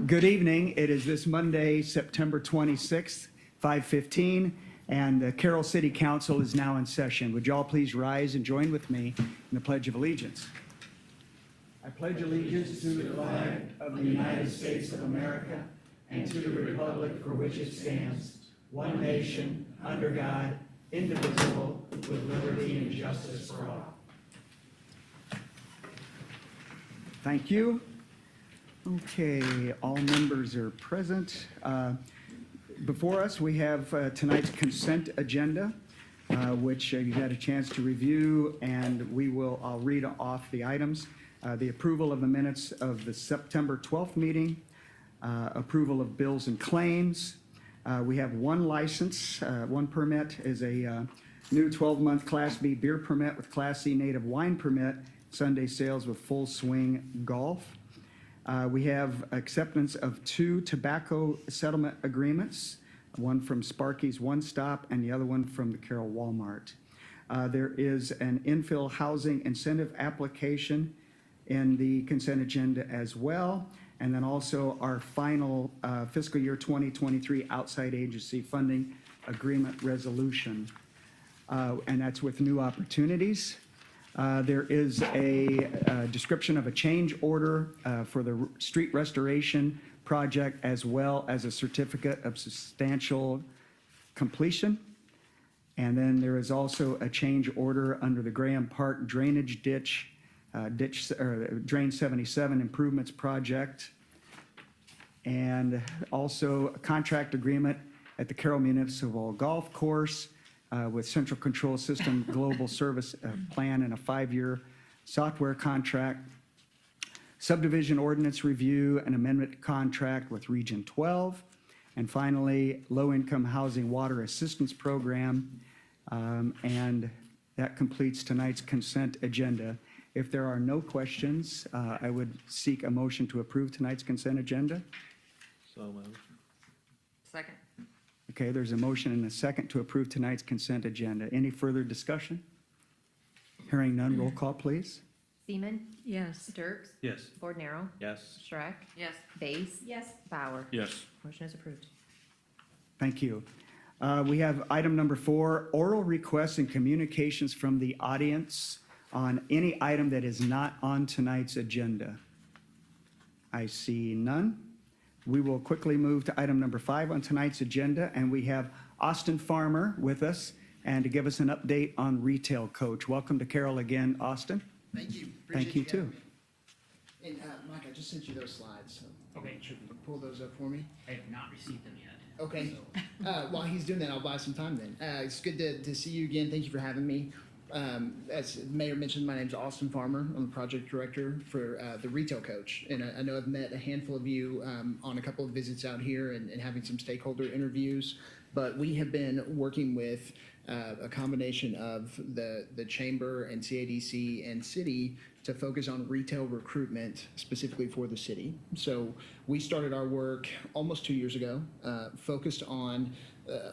Good evening. It is this Monday, September 26th, 5:15, and the Carroll City Council is now in session. Would you all please rise and join with me in the Pledge of Allegiance? I pledge allegiance to the flag of the United States of America and to the republic for which it stands, one nation, under God, indivisible, with liberty and justice for all. Thank you. Okay, all members are present. Before us, we have tonight's consent agenda, which you had a chance to review, and I'll read off the items. The approval of the minutes of the September 12th meeting, approval of bills and claims. We have one license, one permit is a new 12-month Class B beer permit with Class C native wine permit, Sunday sales with Full Swing Golf. We have acceptance of 2 tobacco settlement agreements, one from Sparky's One Stop and the other one from the Carroll Walmart. There is an infill housing incentive application in the consent agenda as well, and then also our final fiscal year 2023 outside agency funding agreement resolution, and that's with New Opportunities. There is a description of a change order for the street restoration project, as well as a certificate of substantial completion. And then there is also a change order under the Graham Park Drainage Drain 77 Improvements Project. And also a contract agreement at the Carroll Municipal Golf Course with Central Control System Global Service Plan and a 5-year software contract. Subdivision ordinance review and amendment contract with Region 12. And finally, low-income housing water assistance program. And that completes tonight's consent agenda. If there are no questions, I would seek a motion to approve tonight's consent agenda. So moved. Second. Okay, there's a motion and a second to approve tonight's consent agenda. Any further discussion? Hearing none, roll call, please. Seaman? Yes. Dirks? Yes. Ford-Nero? Yes. Schreck? Yes. Base? Yes. Bauer? Yes. Motion is approved. Thank you. We have item number 4, oral requests and communications from the audience on any item that is not on tonight's agenda. I see none. We will quickly move to item number 5 on tonight's agenda, and we have Austin Farmer with us and to give us an update on Retail Coach. Welcome to Carroll again, Austin. Thank you. Thank you too. And Mike, I just sent you those slides. So Okay. should you pull those up for me? I have not received them yet. Okay. So, While he's doing that, I'll buy some time then. It's good to see you again. Thank you for having me. As the Mayor mentioned, my name's Austin Farmer. I'm the project director for the Retail Coach. And I know I've met a handful of you on a couple of visits out here and having some stakeholder interviews. But we have been working with a combination of the Chamber and CADC and City to focus on retail recruitment specifically for the city. So we started our work almost 2 years ago, focused on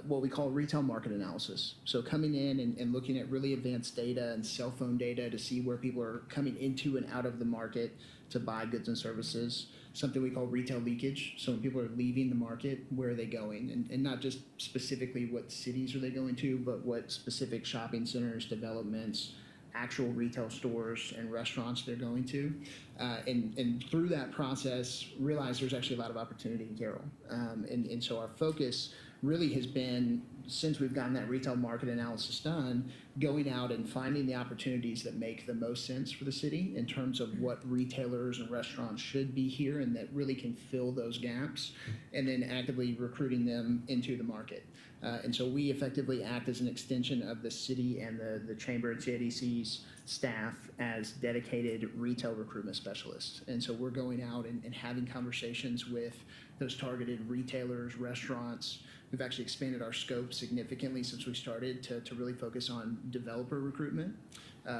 what we call retail market analysis. So coming in and looking at really advanced data and cell phone data to see where people are coming into and out of the market to buy goods and services, something we call retail leakage. So when people are leaving the market, where are they going? And not just specifically what cities are they going to, but what specific shopping centers, developments, actual retail stores and restaurants they're going to. And through that process, realize there's actually a lot of opportunity in Carroll. And so our focus really has been, since we've gotten that retail market analysis done, going out and finding the opportunities that make the most sense for the city in terms of what retailers and restaurants should be here and that really can fill those gaps, and then actively recruiting them into the market. And so we effectively act as an extension of the city and the Chamber and CADC's staff as dedicated retail recruitment specialists. And so we're going out and having conversations with those targeted retailers, restaurants. We've actually expanded our scope significantly since we started to really focus on developer recruitment.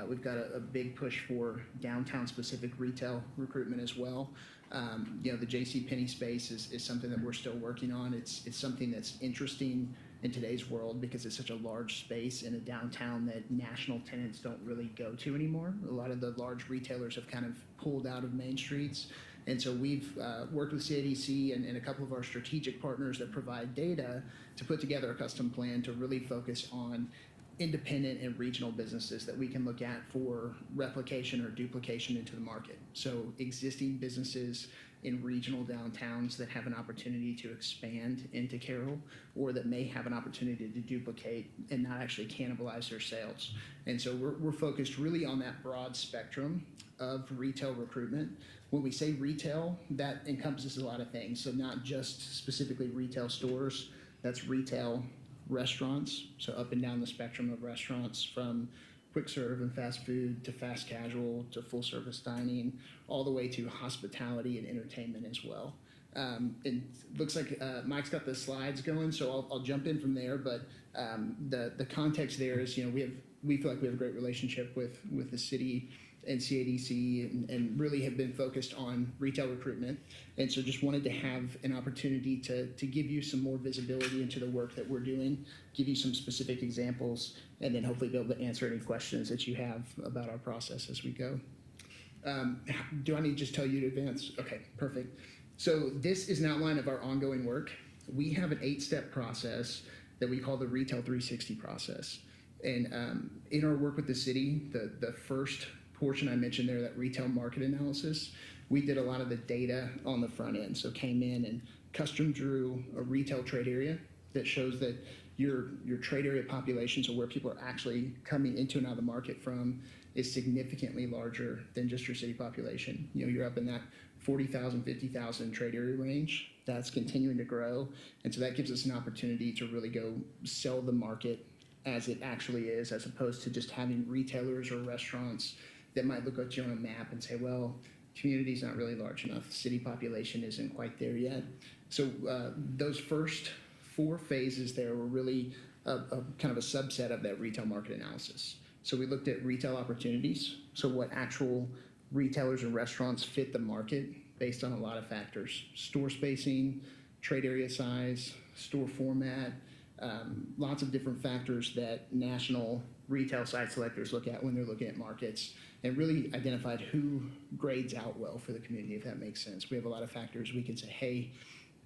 We've got a big push for downtown specific retail recruitment as well. The JCPenney space is something that we're still working on. It's something that's interesting in today's world because it's such a large space in a downtown that national tenants don't really go to anymore. A lot of the large retailers have kind of pulled out of main streets And so we've worked with CADC and a couple of our strategic partners that provide data to put together a custom plan to really focus on independent and regional businesses that we can look at for replication or duplication into the market. So existing businesses in regional downtowns that have an opportunity to expand into Carroll, or that may have an opportunity to duplicate and not actually cannibalize their sales. And so we're focused really on that broad spectrum of retail recruitment. When we say retail, that encompasses a lot of things. So not just specifically retail stores, that's retail restaurants, so up and down the spectrum of restaurants, from quick serve and fast food to fast casual to full service dining, all the way to hospitality and entertainment as well. It looks like Mike's got the slides going, so I'll jump in from there. But the context there is, we feel like we have a great relationship with the city and CADC, and really have been focused on retail recruitment. And so just wanted to have an opportunity to give you some more visibility into the work that we're doing, give you some specific examples, and then hopefully be able to answer any questions that you have about our process as we go. Do I need to just tell you to advance? Okay, perfect. So this is an outline of our ongoing work. We have an 8-step process that we call the Retail 360 process. And in our work with the city, the first portion I mentioned there, that retail market analysis, we did a lot of the data on the front end. So came in and custom drew a retail trade area that shows that your trade area population, so where people are actually coming into and out of the market from, is significantly larger than just your city population. You're up in that 40,000, 50,000 trade area range. That's continuing to grow. And so that gives us an opportunity to really go sell the market as it actually is, as opposed to just having retailers or restaurants that might look at you on a map and say, well, community's not really large enough. The city population isn't quite there yet. So those first 4 phases there were really a kind of a subset of that retail market analysis. So we looked at retail opportunities. So what actual retailers and restaurants fit the market based on a lot of factors: store spacing, trade area size, store format, lots of different factors that national retail site selectors look at when they're looking at markets, and really identified who grades out well for the community, if that makes sense. We have a lot of factors. We can say, hey,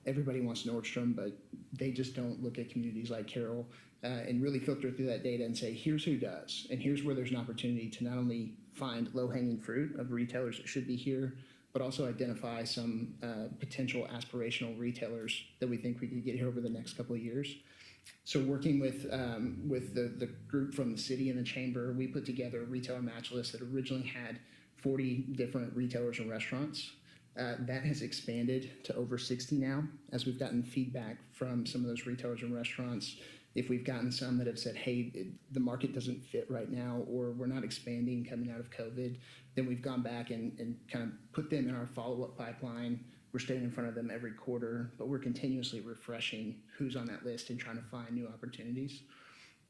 everybody wants Nordstrom, but they just don't look at communities like Carroll, and really filter through that data and say, here's who does, and here's where there's an opportunity to not only find low-hanging fruit of retailers that should be here, but also identify some potential aspirational retailers that we think we could get here over the next couple of years. So working with the group from the city and the chamber, we put together a retailer match list that originally had 40 different retailers and restaurants. That has expanded to over 60 now, as we've gotten feedback from some of those retailers and restaurants. If we've gotten some that have said, hey, the market doesn't fit right now, or we're not expanding coming out of COVID, then we've gone back and kind of put them in our follow-up pipeline. We're staying in front of them every quarter, but we're continuously refreshing who's on that list and trying to find new opportunities.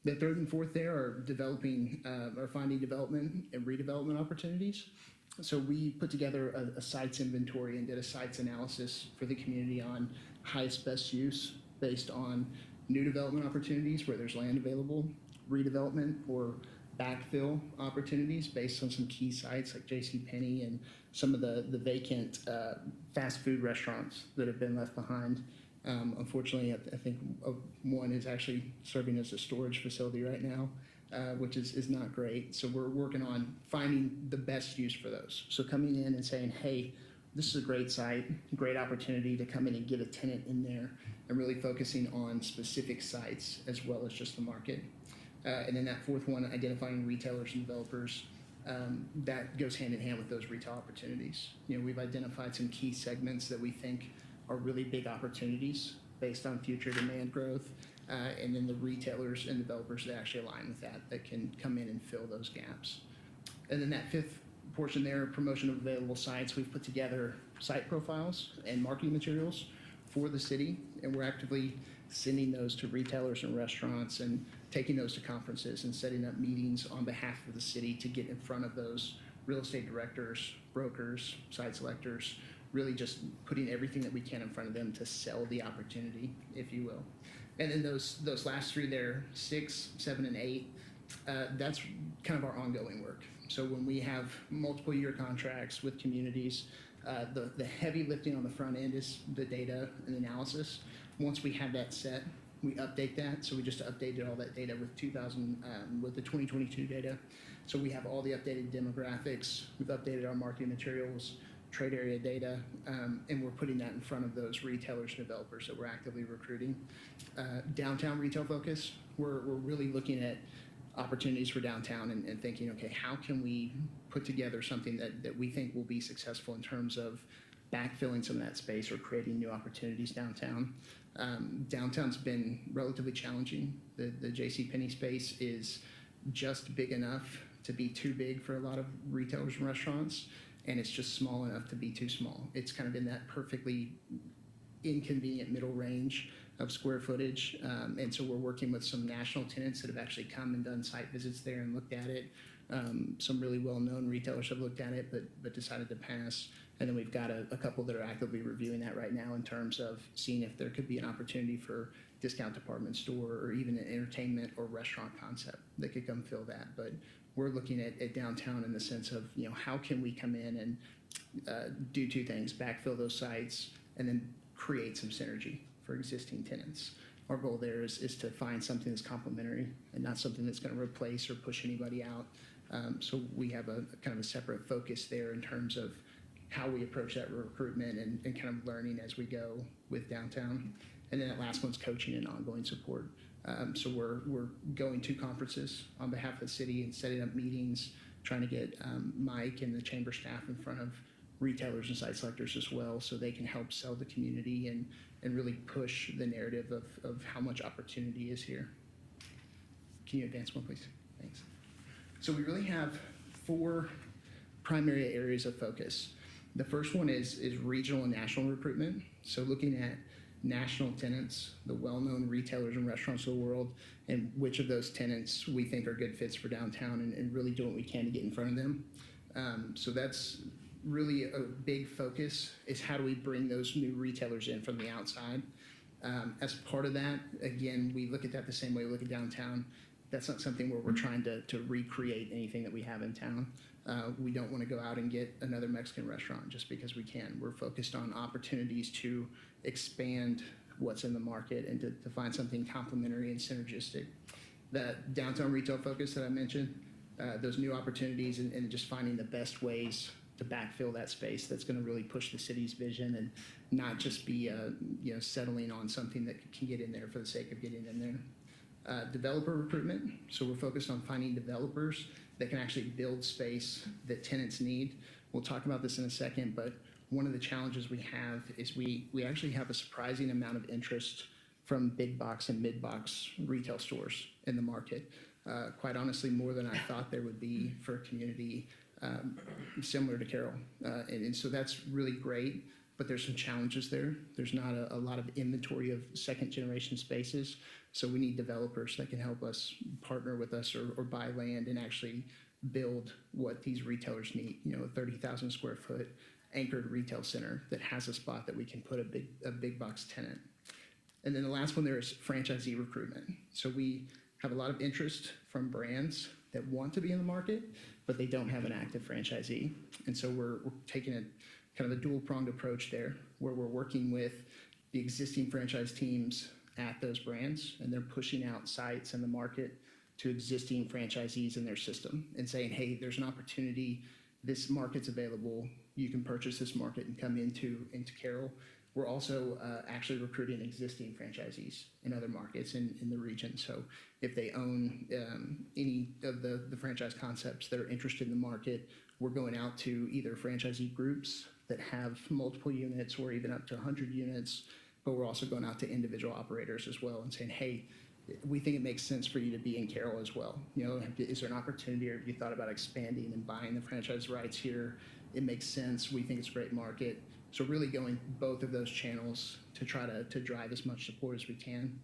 The third and fourth there are developing or finding development and redevelopment opportunities. So we put together a sites inventory and did a sites analysis for the community on highest best use based on new development opportunities where there's land available, redevelopment or backfill opportunities based on some key sites like JCPenney and some of the vacant fast food restaurants that have been left behind. Unfortunately, I think one is actually serving as a storage facility right now, which is not great. So we're working on finding the best use for those. So coming in and saying, hey, this is a great site, great opportunity to come in and get a tenant in there, and really focusing on specific sites as well as just the market. And then that fourth one, identifying retailers and developers, that goes hand in hand with those retail opportunities. We've identified some key segments that we think are really big opportunities based on future demand growth, and then the retailers and developers that actually align with that can come in and fill those gaps. And then that fifth portion there, promotion of available sites, we've put together site profiles and marketing materials for the city, and we're actively sending those to retailers and restaurants and taking those to conferences and setting up meetings on behalf of the city to get in front of those real estate directors, brokers, site selectors, really just putting everything that we can in front of them to sell the opportunity, if you will. And then those last three there, 6, 7, and 8, that's kind of our ongoing work. So when we have multiple year contracts with communities, The heavy lifting on the front end is the data and the analysis. Once we have that set, we update that. So we just updated all that data with with the 2022 data. So we have all the updated demographics. We've updated our marketing materials, trade area data, and we're putting that in front of those retailers and developers that we're actively recruiting. Downtown retail focus, we're really looking at opportunities for downtown and thinking, okay, how can we put together something that we think will be successful in terms of backfilling some of that space or creating new opportunities downtown. Downtown's been relatively challenging. The JCPenney space is just big enough to be too big for a lot of retailers and restaurants, and it's just small enough to be too small. It's kind of in that perfectly inconvenient middle range of square footage, and so we're working with some national tenants that have actually come and done site visits there and looked at it. Some really well-known retailers have looked at it, but decided to pass. And then we've got a couple that are actively reviewing that right now in terms of seeing if there could be an opportunity for discount department store or even an entertainment or restaurant concept that could come fill that. But we're looking at downtown in the sense of, how can we come in and do two things: backfill those sites and then create some synergy for existing tenants. Our goal there is to find something that's complementary and not something that's going to replace or push anybody out. So we have a kind of a separate focus there in terms of how we approach that recruitment and kind of learning as we go with downtown. And then that last one's coaching and ongoing support. So we're going to conferences on behalf of the city and setting up meetings, trying to get Mike and the chamber staff in front of retailers and site selectors as well, so they can help sell the community and really push the narrative of how much opportunity is here. Can you advance one, please? Thanks. So we really have 4 primary areas of focus. The first one is regional and national recruitment. So looking at national tenants, the well-known retailers and restaurants of the world, and which of those tenants we think are good fits for downtown, and really do what we can to get in front of them. So that's really a big focus, is how do we bring those new retailers in from the outside. As part of that, again, we look at that the same way we look at downtown. That's not something where we're trying to recreate anything that we have in town. We don't want to go out and get another Mexican restaurant just because we can. We're focused on opportunities to expand what's in the market and to find something complementary and synergistic. That downtown retail focus that I mentioned, those new opportunities and just finding the best ways to backfill that space that's going to really push the city's vision and not just be settling on something that can get in there for the sake of getting in there. Developer recruitment. So we're focused on finding developers that can actually build space that tenants need. We'll talk about this in a second, but one of the challenges we have is we actually have a surprising amount of interest from big box and mid box retail stores in the market. Quite honestly, more than I thought there would be for a community similar to Carroll. And so that's really great, but there's some challenges there. There's not a lot of inventory of second generation spaces. So we need developers that can help us partner with us or buy land and actually build what these retailers need. A 30,000 square foot anchored retail center that has a spot that we can put a big box tenant. And then the last one there is franchisee recruitment. So we have a lot of interest from brands that want to be in the market, but they don't have an active franchisee. And so we're taking a kind of a dual-pronged approach there, where we're working with the existing franchise teams at those brands, and they're pushing out sites in the market to existing franchisees in their system and saying, hey, there's an opportunity, this market's available, you can purchase this market and come into Carroll. We're also actually recruiting existing franchisees in other markets in the region. So if they own any of the franchise concepts that are interested in the market, we're going out to either franchisee groups that have multiple units or even up to 100 units, but we're also going out to individual operators as well and saying, hey, we think it makes sense for you to be in Carroll as well. Is there an opportunity, or have you thought about expanding and buying the franchise rights here? It makes sense. We think it's a great market. So really going both of those channels to try to drive as much support as we can.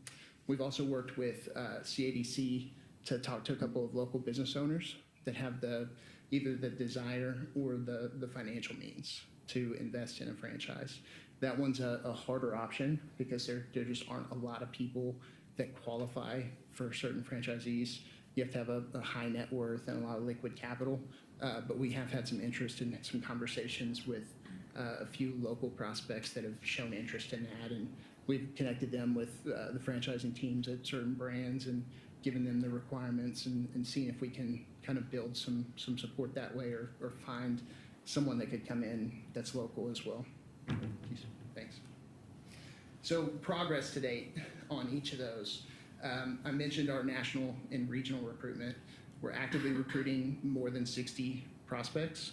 We've also worked with CADC to talk to a couple of local business owners that have either the desire or the financial means to invest in a franchise. That one's a harder option because there just aren't a lot of people that qualify for certain franchisees. You have to have a high net worth and a lot of liquid capital. But we have had some interest in some conversations with a few local prospects that have shown interest in that, and we've connected them with the franchising teams at certain brands and given them the requirements and seeing if we can kind of build some support that way or find someone that could come in that's local as well. Thanks. So progress to date on each of those. I mentioned our national and regional recruitment. We're actively recruiting more than 60 prospects.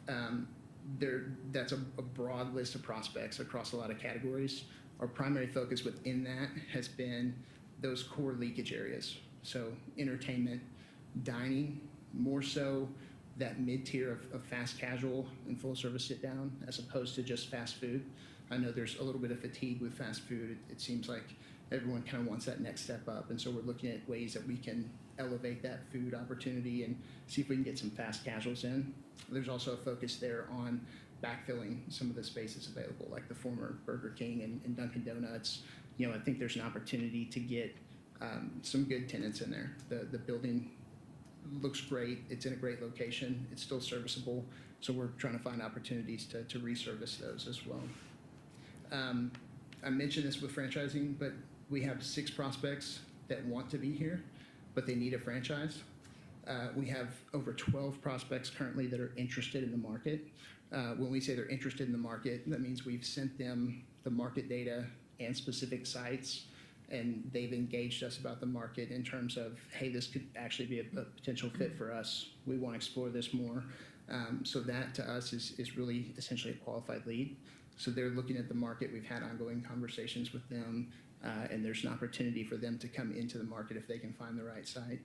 That's a broad list of prospects across a lot of categories. Our primary focus within that has been those core leakage areas. So entertainment, dining, more so that mid-tier of fast casual and full service sit down as opposed to just fast food. I know there's a little bit of fatigue with fast food. It seems like everyone kind of wants that next step up. And so we're looking at ways that we can elevate that food opportunity and see if we can get some fast casuals in. There's also a focus there on backfilling some of the spaces available, like the former Burger King and Dunkin' Donuts. You know, I think there's an opportunity to get some good tenants in there. The building looks great. It's in a great location. It's still serviceable. So we're trying to find opportunities to resurface those as well. I mentioned this with franchising, but we have 6 prospects that want to be here, but they need a franchise. We have over 12 prospects currently that are interested in the market. When we say they're interested in the market, that means we've sent them the market data and specific sites, and they've engaged us about the market in terms of, hey, this could actually be a potential fit for us. We want to explore this more. So that to us is really essentially a qualified lead. So they're looking at the market. We've had ongoing conversations with them, and there's an opportunity for them to come into the market if they can find the right site.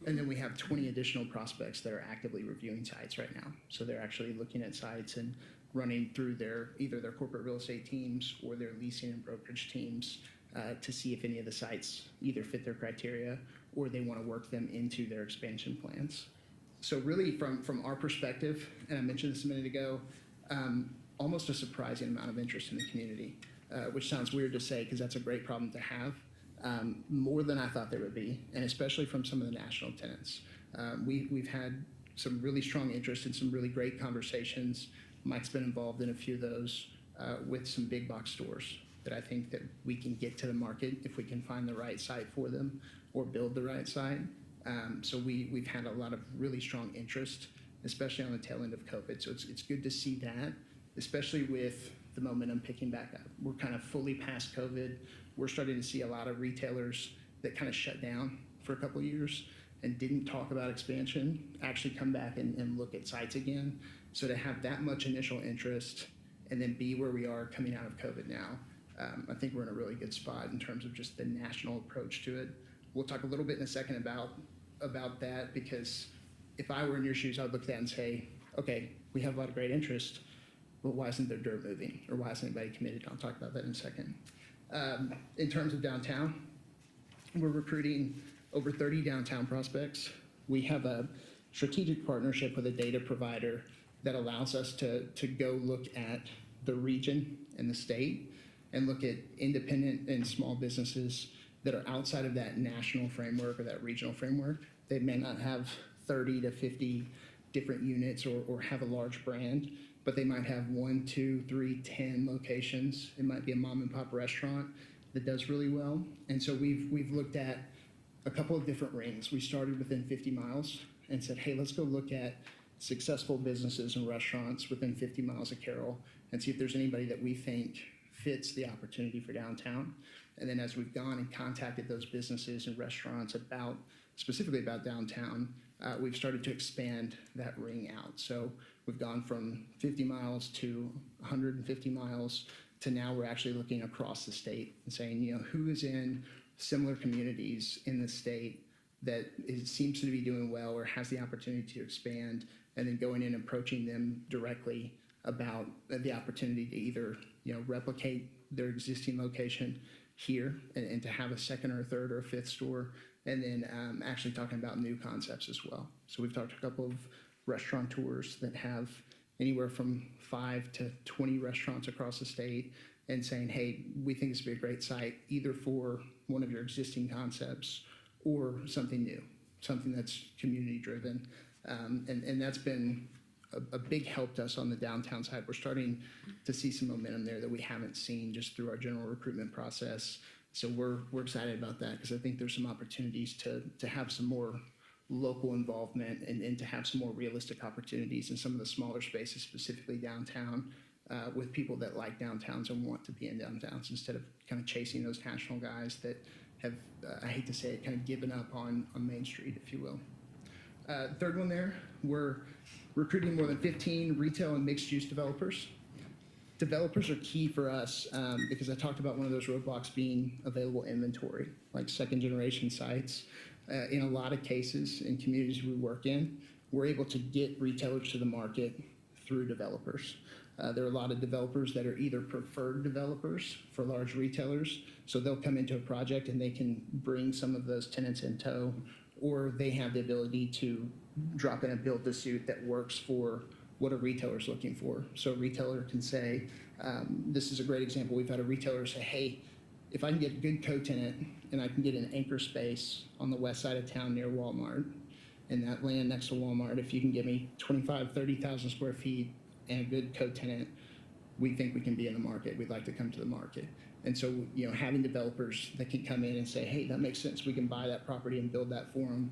And then we have 20 additional prospects that are actively reviewing sites right now. So they're actually looking at sites and running through either their corporate real estate teams or their leasing and brokerage teams to see if any of the sites either fit their criteria or they want to work them into their expansion plans. So really from our perspective, and I mentioned this a minute ago, almost a surprising amount of interest in the community, which sounds weird to say because that's a great problem to have. More than I thought there would be, and especially from some of the national tenants. We've had some really strong interest and some really great conversations. Mike's been involved in a few of those with some big box stores that I think that we can get to the market if we can find the right site for them or build the right site. So we've had a lot of really strong interest, especially on the tail end of COVID. So it's good to see that, especially with the momentum picking back up. We're kind of fully past COVID. We're starting to see a lot of retailers that kind of shut down for a couple of years and didn't talk about expansion, actually come back and look at sites again. So to have that much initial interest and then be where we are coming out of COVID now, I think we're in a really good spot in terms of just the national approach to it. We'll talk a little bit in a second about that, because if I were in your shoes, I would look at that and say, okay, we have a lot of great interest, but why isn't there dirt moving, or why isn't anybody committed? I'll talk about that in a second. In terms of downtown, we're recruiting over 30 downtown prospects. We have a strategic partnership with a data provider that allows us to go look at the region and the state and look at independent and small businesses that are outside of that national framework or that regional framework. They may not have 30 to 50 different units or have a large brand, but they might have 1, 2, 3, 10 locations. It might be a mom and pop restaurant that does really well. And so we've looked at a couple of different rings. We started within 50 miles and said, hey, let's go look at successful businesses and restaurants within 50 miles of Carroll and see if there's anybody that we think fits the opportunity for downtown. And then as we've gone and contacted those businesses and restaurants specifically about downtown, we've started to expand that ring out. So we've gone from 50 miles to 150 miles to now we're actually looking across the state and saying, who is in similar communities in the state that seems to be doing well or has the opportunity to expand, and then going in and approaching them directly about the opportunity to either replicate their existing location here and to have a second or a third or a fifth store, and then actually talking about new concepts as well. So we've talked to a couple of restaurateurs that have anywhere from 5 to 20 restaurants across the state and saying, hey, we think this would be a great site either for one of your existing concepts or something new, something that's community driven. And that's been a big help to us on the downtown side. We're starting to see some momentum there that we haven't seen just through our general recruitment process. So we're excited about that because I think there's some opportunities to have some more local involvement and to have some more realistic opportunities in some of the smaller spaces, specifically downtown, with people that like downtowns and want to be in downtowns instead of kind of chasing those national guys that have, I hate to say it, kind of given up on Main Street, if you will. Third one there, we're recruiting more than 15 retail and mixed-use developers. Developers are key for us because I talked about one of those roadblocks being available inventory, like second-generation sites. In a lot of cases in communities we work in, we're able to get retailers to the market through developers. There are a lot of developers that are either preferred developers for large retailers, so they'll come into a project and they can bring some of those tenants in tow, or they have the ability to drop in a build-to-suit that works for what a retailer is looking for. So a retailer can say, this is a great example. We've had a retailer say, hey, if I can get a good co-tenant and I can get an anchor space on the west side of town near Walmart, and that land next to Walmart, if you can give me 25, 30,000 square feet and a good co-tenant, we think we can be in the market. We'd like to come to the market. And so, having developers that can come in and say, hey, that makes sense. We can buy that property and build that for them.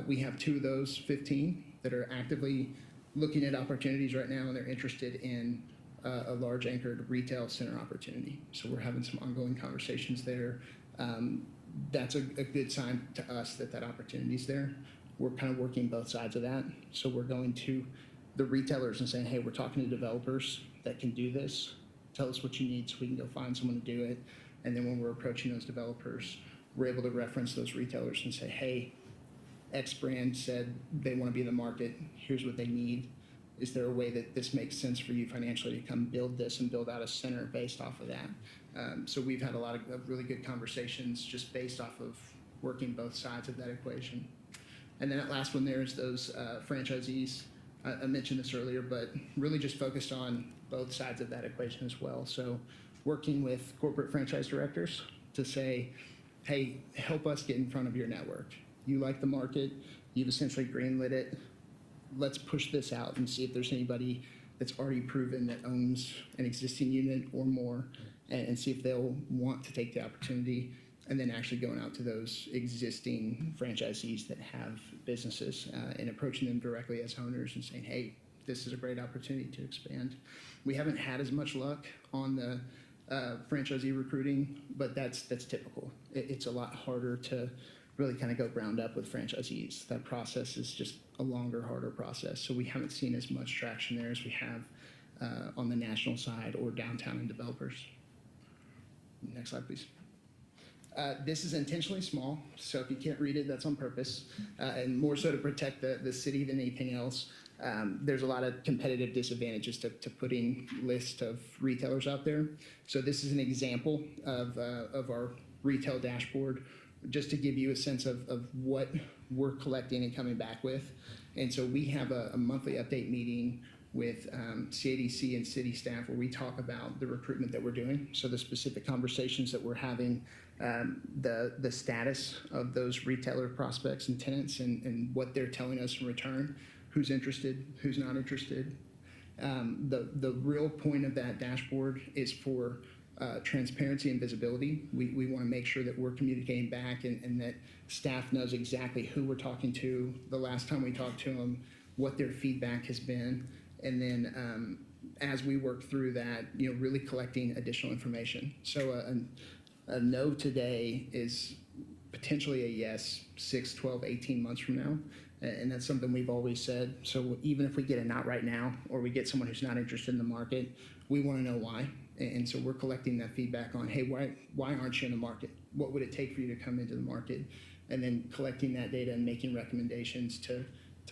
We have 2 of those 15 that are actively looking at opportunities right now, and they're interested in a large anchored retail center opportunity. So we're having some ongoing conversations there. That's a good sign to us that opportunity's there. We're kind of working both sides of that. So we're going to the retailers and saying, hey, we're talking to developers that can do this. Tell us what you need so we can go find someone to do it. And then when we're approaching those developers, we're able to reference those retailers and say, hey, X brand said they want to be in the market. Here's what they need. Is there a way that this makes sense for you financially to come build this and build out a center based off of that? So we've had a lot of really good conversations just based off of working both sides of that equation. And then that last one there is those franchisees. I mentioned this earlier, but really just focused on both sides of that equation as well. So working with corporate franchise directors to say, hey, help us get in front of your network. You like the market, you've essentially greenlit it. Let's push this out and see if there's anybody that's already proven that owns an existing unit or more, and see if they'll want to take the opportunity, and then actually going out to those existing franchisees that have businesses and approaching them directly as owners and saying, hey, this is a great opportunity to expand. We haven't had as much luck on the franchisee recruiting, but that's typical. It's a lot harder to really kind of go ground up with franchisees. That process is just a longer, harder process. So we haven't seen as much traction there as we have on the national side or downtown and developers. Next slide, please. This is intentionally small, so if you can't read it, that's on purpose, and more so to protect the city than anything else. There's a lot of competitive disadvantages to putting lists of retailers out there. So this is an example of our retail dashboard, just to give you a sense of what we're collecting and coming back with. And so we have a monthly update meeting with CADC and city staff where we talk about the recruitment that we're doing. So the specific conversations that we're having, the status of those retailer prospects and tenants and what they're telling us in return, who's interested, who's not interested. The real point of that dashboard is for transparency and visibility. We want to make sure that we're communicating back and that staff knows exactly who we're talking to, the last time we talked to them, what their feedback has been, and then as we work through that, really collecting additional information. So a no today is potentially a yes 6, 12, 18 months from now. And that's something we've always said. So even if we get a not right now, or we get someone who's not interested in the market, we want to know why. And so we're collecting that feedback on, hey, why aren't you in the market? What would it take for you to come into the market? And then collecting that data and making recommendations to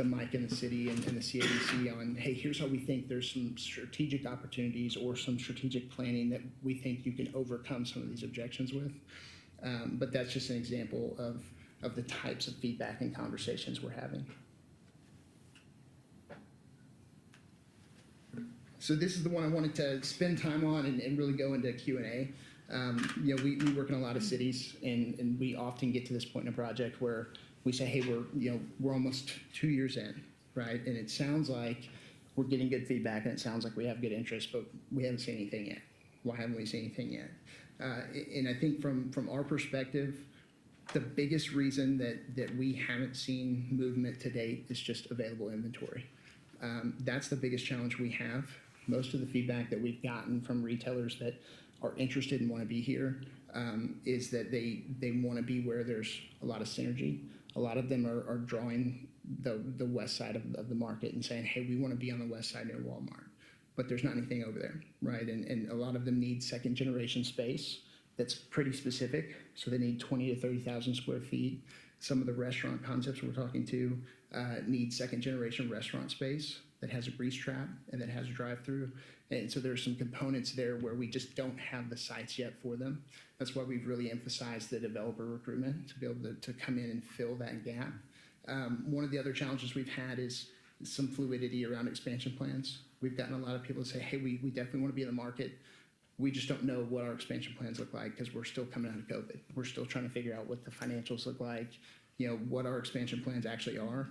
Mike and the city and the CADC on, hey, here's how we think there's some strategic opportunities or some strategic planning that we think you can overcome some of these objections with. But that's just an example of the types of feedback and conversations we're having. So this is the one I wanted to spend time on and really go into Q&A. We work in a lot of cities, and we often get to this point in a project where we say, hey, we're almost 2 years in, right? And it sounds like we're getting good feedback and it sounds like we have good interest, but we haven't seen anything yet. Why haven't we seen anything yet? And I think from our perspective, the biggest reason that we haven't seen movement to date is just available inventory. That's the biggest challenge we have. Most of the feedback that we've gotten from retailers that are interested and want to be here is that they want to be where there's a lot of synergy. A lot of them are drawing the west side of the market and saying, hey, we want to be on the west side near Walmart. But there's not anything over there, right? And a lot of them need second generation space that's pretty specific. So they need 20 to 30,000 square feet. Some of the restaurant concepts we're talking to need second generation restaurant space that has a grease trap and that has a drive-through. And so there's some components there where we just don't have the sites yet for them. That's why we've really emphasized the developer recruitment to be able to come in and fill that gap. One of the other challenges we've had is some fluidity around expansion plans. We've gotten a lot of people to say, hey, we definitely want to be in the market. We just don't know what our expansion plans look like because we're still coming out of COVID. We're still trying to figure out what the financials look like, what our expansion plans actually are.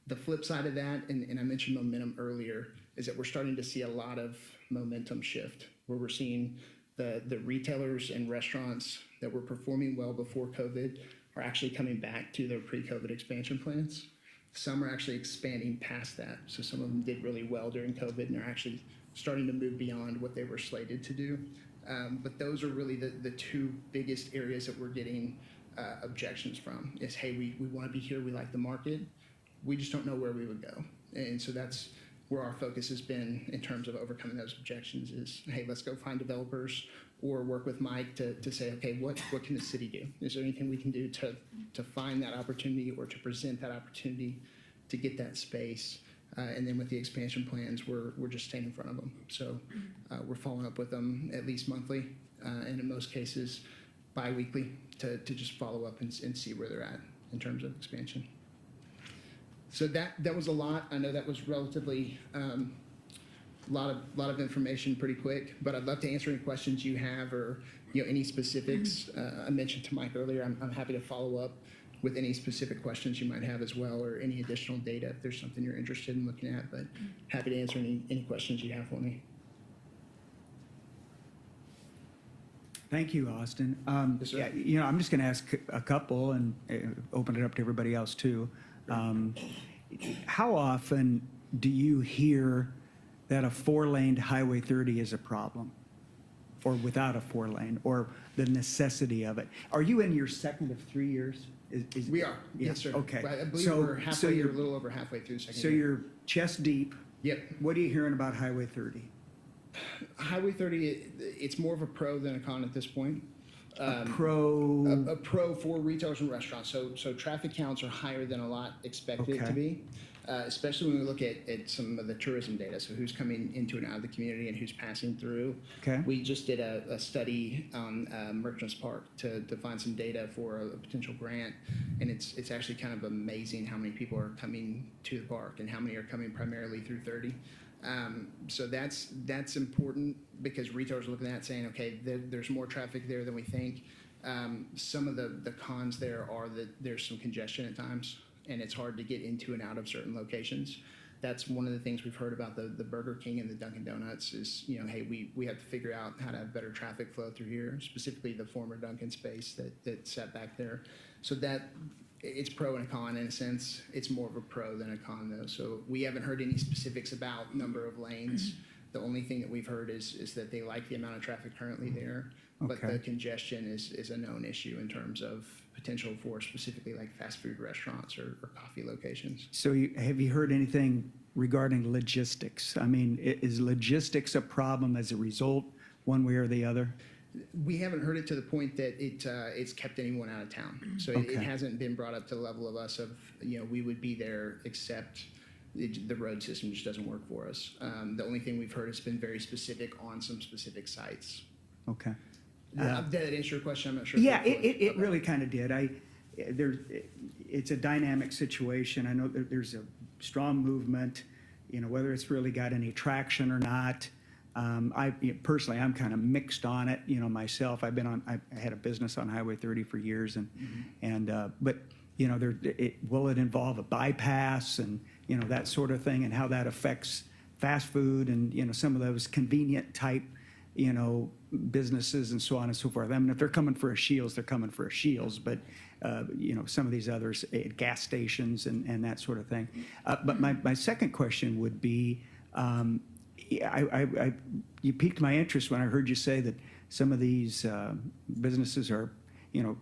The flip side of that, and I mentioned momentum earlier, is that we're starting to see a lot of momentum shift where we're seeing the retailers and restaurants that were performing well before COVID are actually coming back to their pre-COVID expansion plans. Some are actually expanding past that. So some of them did really well during COVID and they're actually starting to move beyond what they were slated to do. But those are really the two biggest areas that we're getting objections from is, hey, we want to be here, we like the market, we just don't know where we would go. And so that's where our focus has been in terms of overcoming those objections is, hey, let's go find developers or work with Mike to say, okay, what can the city do? Is there anything we can do to find that opportunity or to present that opportunity to get that space? And then with the expansion plans, we're just staying in front of them. So we're following up with them at least monthly, and in most cases bi-weekly to just follow up and see where they're at in terms of expansion. So that was a lot. I know that was relatively a lot of information pretty quick, but I'd love to answer any questions you have or any specifics. I mentioned to Mike earlier, I'm happy to follow up with any specific questions you might have as well, or any additional data if there's something you're interested in looking at, but happy to answer any questions you have for me. Thank you, Austin. Yes, sir. Yeah, I'm just going to ask a couple and open it up to everybody else too. How often do you hear that a 4-lane Highway 30 is a problem, or without a 4-lane, or the necessity of it? Are you in your second of 3 years? We are. Yeah. Yes, sir. Okay. I believe So- we're halfway, so or you're- a little over halfway through second So year. you're chest deep. Yep. What are you hearing about Highway 30? Highway 30, it's more of a pro than a con at this point. A pro. A pro for retailers and restaurants. So traffic counts are higher than a lot expected it to Okay. be, especially when we look at some of the tourism data. So who's coming into and out of the community and who's passing through. Okay. We just did a study on Merchants Park to find some data for a potential grant, and it's actually kind of amazing how many people are coming to the park and how many are coming primarily through 30. So that's important because retailers are looking at it saying, okay, there's more traffic there than we think. Some of the cons there are that there's some congestion at times, and it's hard to get into and out of certain locations. That's one of the things we've heard about the Burger King and the Dunkin' Donuts is, hey, we have to figure out how to have better traffic flow through here, specifically the former Dunkin' space that sat back there. So that it's pro and a con in a sense. It's more of a pro than a con though. So we haven't heard any specifics about number of lanes. The only thing that we've heard is that they like the amount of traffic currently there, but Okay. the congestion is a known issue in terms of potential for specifically like fast food restaurants or coffee locations. So have you heard anything regarding logistics? I mean, is logistics a problem as a result, one way or the other? We haven't heard it to the point that it's kept anyone out of town. So it Okay. hasn't been brought up to the level of us of, we would be there except the road system just doesn't work for us. The only thing we've heard has been very specific on some specific sites. Okay. Did that answer your question? I'm not sure. Yeah, it really kind of did. It's a dynamic situation. I know that there's a strong movement, whether it's really got any traction or not. Personally, I'm kind of mixed on it, myself. I had a business on Highway 30 for years, but will it involve a bypass and that sort of thing, and how that affects fast food and, some of those convenient type, businesses and so on and so forth. I mean, if they're coming for a Shields, they're coming for a Shields, but, some of these others, gas stations and that sort of thing. But my second question would be, you piqued my interest when I heard you say that some of these businesses are,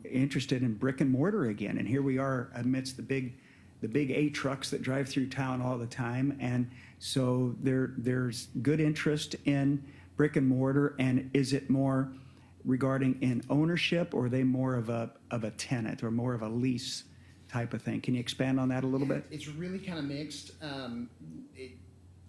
interested in brick and mortar again. And here we are amidst the big A trucks that drive through town all the time. And so there's good interest in brick and mortar. And is it more regarding in ownership, or are they more of a tenant or more of a lease type of thing? Can you expand on that a little bit? It's really kind of mixed.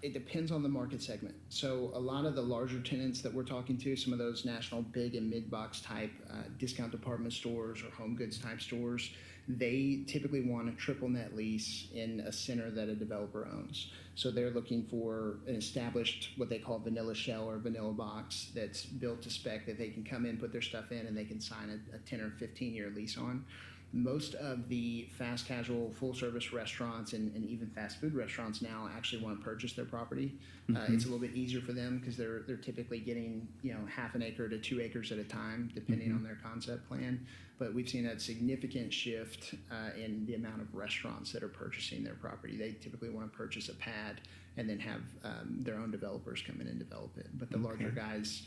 It depends on the market segment. So a lot of the larger tenants that we're talking to, some of those national big and mid-box type discount department stores or home goods type stores, they typically want a triple net lease in a center that a developer owns. So they're looking for an established, what they call vanilla shell or vanilla box that's built to spec that they can come in, put their stuff in, and they can sign a 10 or 15-year lease on. Most of the fast casual, full service restaurants and even fast food restaurants now actually want to purchase their property. It's a little bit easier for them because they're typically getting half an acre to 2 acres at a time, depending on their concept plan. But we've seen a significant shift in the amount of restaurants that are purchasing their property. They typically want to purchase a pad and then have their own developers come in and develop it. But the larger guys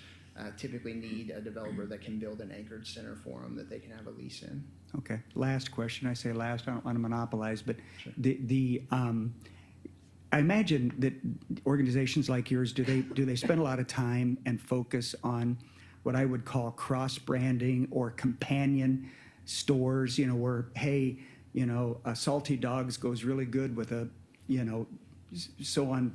typically need a developer that can build an anchored center for them that they can have a lease in. Okay. Last question. I say last. I don't want to monopolize, but Sure. I imagine that organizations like yours, do they spend a lot of time and focus on what I would call cross branding or companion stores? Where hey, a Salty Dogs goes really good with a so on.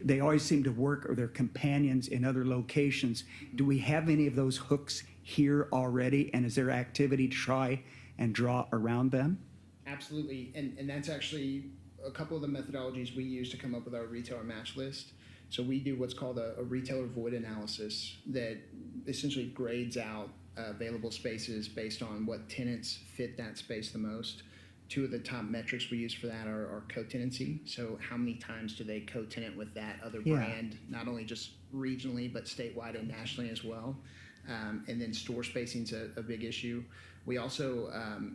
They always seem to work, or they're companions in other locations. Do we have any of those hooks here already? And is there activity to try and draw around them? Absolutely, and that's actually a couple of the methodologies we use to come up with our retailer match list. So we do what's called a retailer void analysis that essentially grades out available spaces based on what tenants fit that space the most. Two of the top metrics we use for that are co-tenancy. So how many times do they co-tenant with that other brand, not only just regionally, but statewide and nationally as well. And then store spacing's a big issue. We also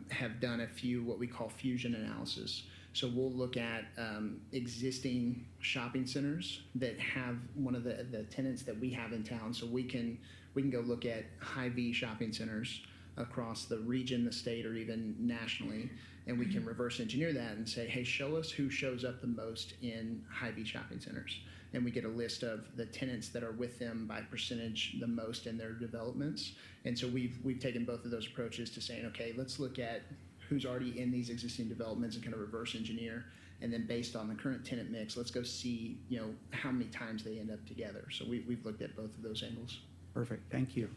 have done a few what we call fusion analysis. So we'll look at existing shopping centers that have one of the tenants that we have in town. So we can go look at high-V shopping centers across the region, the state, or even nationally, and we can reverse engineer that and say, hey, show us who shows up the most in high-V shopping centers. And we get a list of the tenants that are with them by percentage the most in their developments. And so we've taken both of those approaches to saying, okay, let's look at who's already in these existing developments and kind of reverse engineer. And then based on the current tenant mix, let's go see, how many times they end up together. So we've looked at both of those angles. Perfect. Thank you.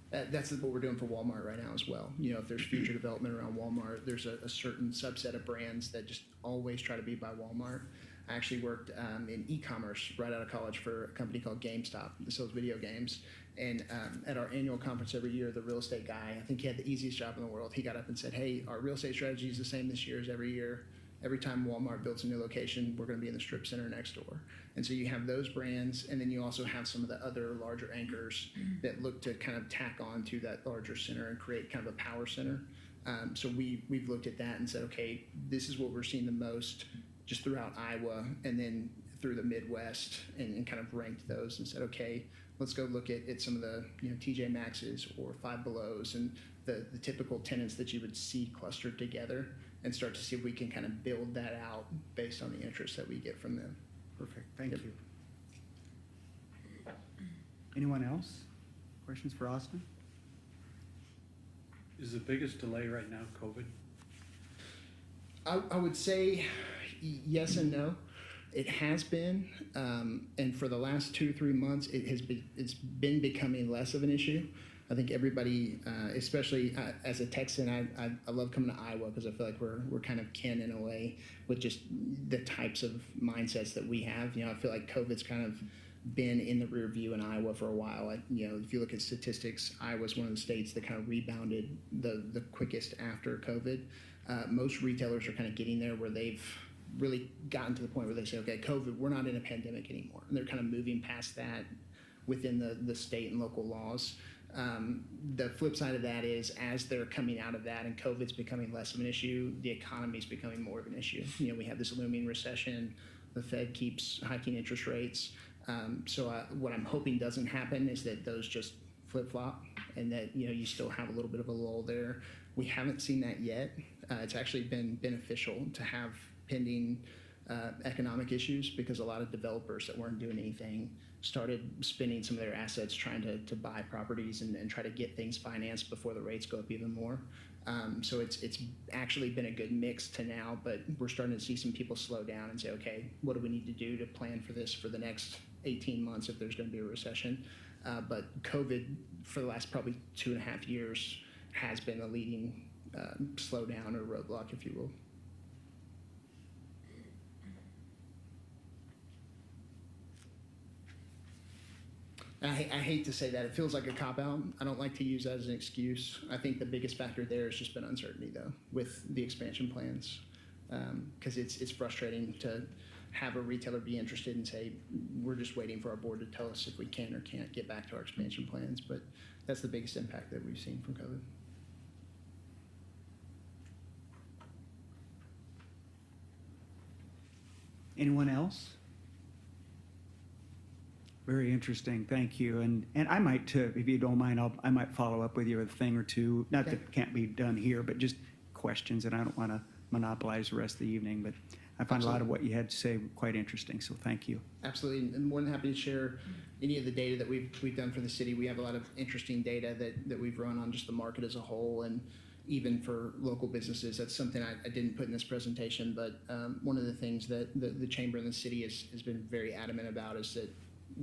That's what we're doing for Walmart right now as well. If there's future development around Walmart, there's a certain subset of brands that just always try to be by Walmart. I actually worked in e-commerce right out of college for a company called GameStop that sells video games. And at our annual conference every year, the real estate guy, I think he had the easiest job in the world. He got up and said, hey, our real estate strategy is the same this year as every year. Every time Walmart builds a new location, we're going to be in the strip center next door. And so you have those brands, and then you also have some of the other larger anchors that look to kind of tack on to that larger center and create kind of a power center. So we've looked at that and said, okay, this is what we're seeing the most just throughout Iowa and then through the Midwest, and kind of ranked those and said, okay, let's go look at some of the TJ Maxx's or Five Belows and the typical tenants that you would see clustered together, and start to see if we can kind of build that out based on the interest that we get from them. Perfect. Thank you. Anyone else? Questions for Austin? Is the biggest delay right now COVID? I would say yes and no. It has been, and for the last 2 to 3 months, it's been becoming less of an issue. I think everybody, especially as a Texan, I love coming to Iowa because I feel like we're kind of kin in a way with just the types of mindsets that we have. I feel like COVID's kind of been in the rear view in Iowa for a while. If you look at statistics, Iowa's one of the states that kind of rebounded the quickest after COVID. Most retailers are kind of getting there where they've really gotten to the point where they say, okay, COVID, we're not in a pandemic anymore. And they're kind of moving past that within the state and local laws. The flip side of that is as they're coming out of that and COVID's becoming less of an issue, the economy's becoming more of an issue. You know, we have this looming recession. The Fed keeps hiking interest rates. So what I'm hoping doesn't happen is that those just flip-flop and that, you know, you still have a little bit of a lull there. We haven't seen that yet. It's actually been beneficial to have pending economic issues because a lot of developers that weren't doing anything started spending some of their assets trying to buy properties and try to get things financed before the rates go up even more. So it's actually been a good mix to now, but we're starting to see some people slow down and say, okay, what do we need to do to plan for this for the next 18 months if there's going to be a recession? But COVID for the last probably 2.5 years has been a leading slowdown or roadblock, if you will. I hate to say that. It feels like a cop-out. I don't like to use that as an excuse. I think the biggest factor there has just been uncertainty, though, with the expansion plans. Because it's frustrating to have a retailer be interested and say, we're just waiting for our board to tell us if we can or can't get back to our expansion plans. But that's the biggest impact that we've seen from COVID. Anyone else? Very interesting, thank you. And I might, if you don't mind, I might follow up with you with a thing or two. Not that it can't be done here, but just questions, and I don't want to monopolize the rest of the evening, but I find a lot of what you had to say quite interesting, so thank you. Absolutely, and more than happy to share any of the data that we've done for the city. We have a lot of interesting data that we've run on just the market as a whole, and even for local businesses. That's something I didn't put in this presentation, but one of the things that the chamber and the city has been very adamant about is that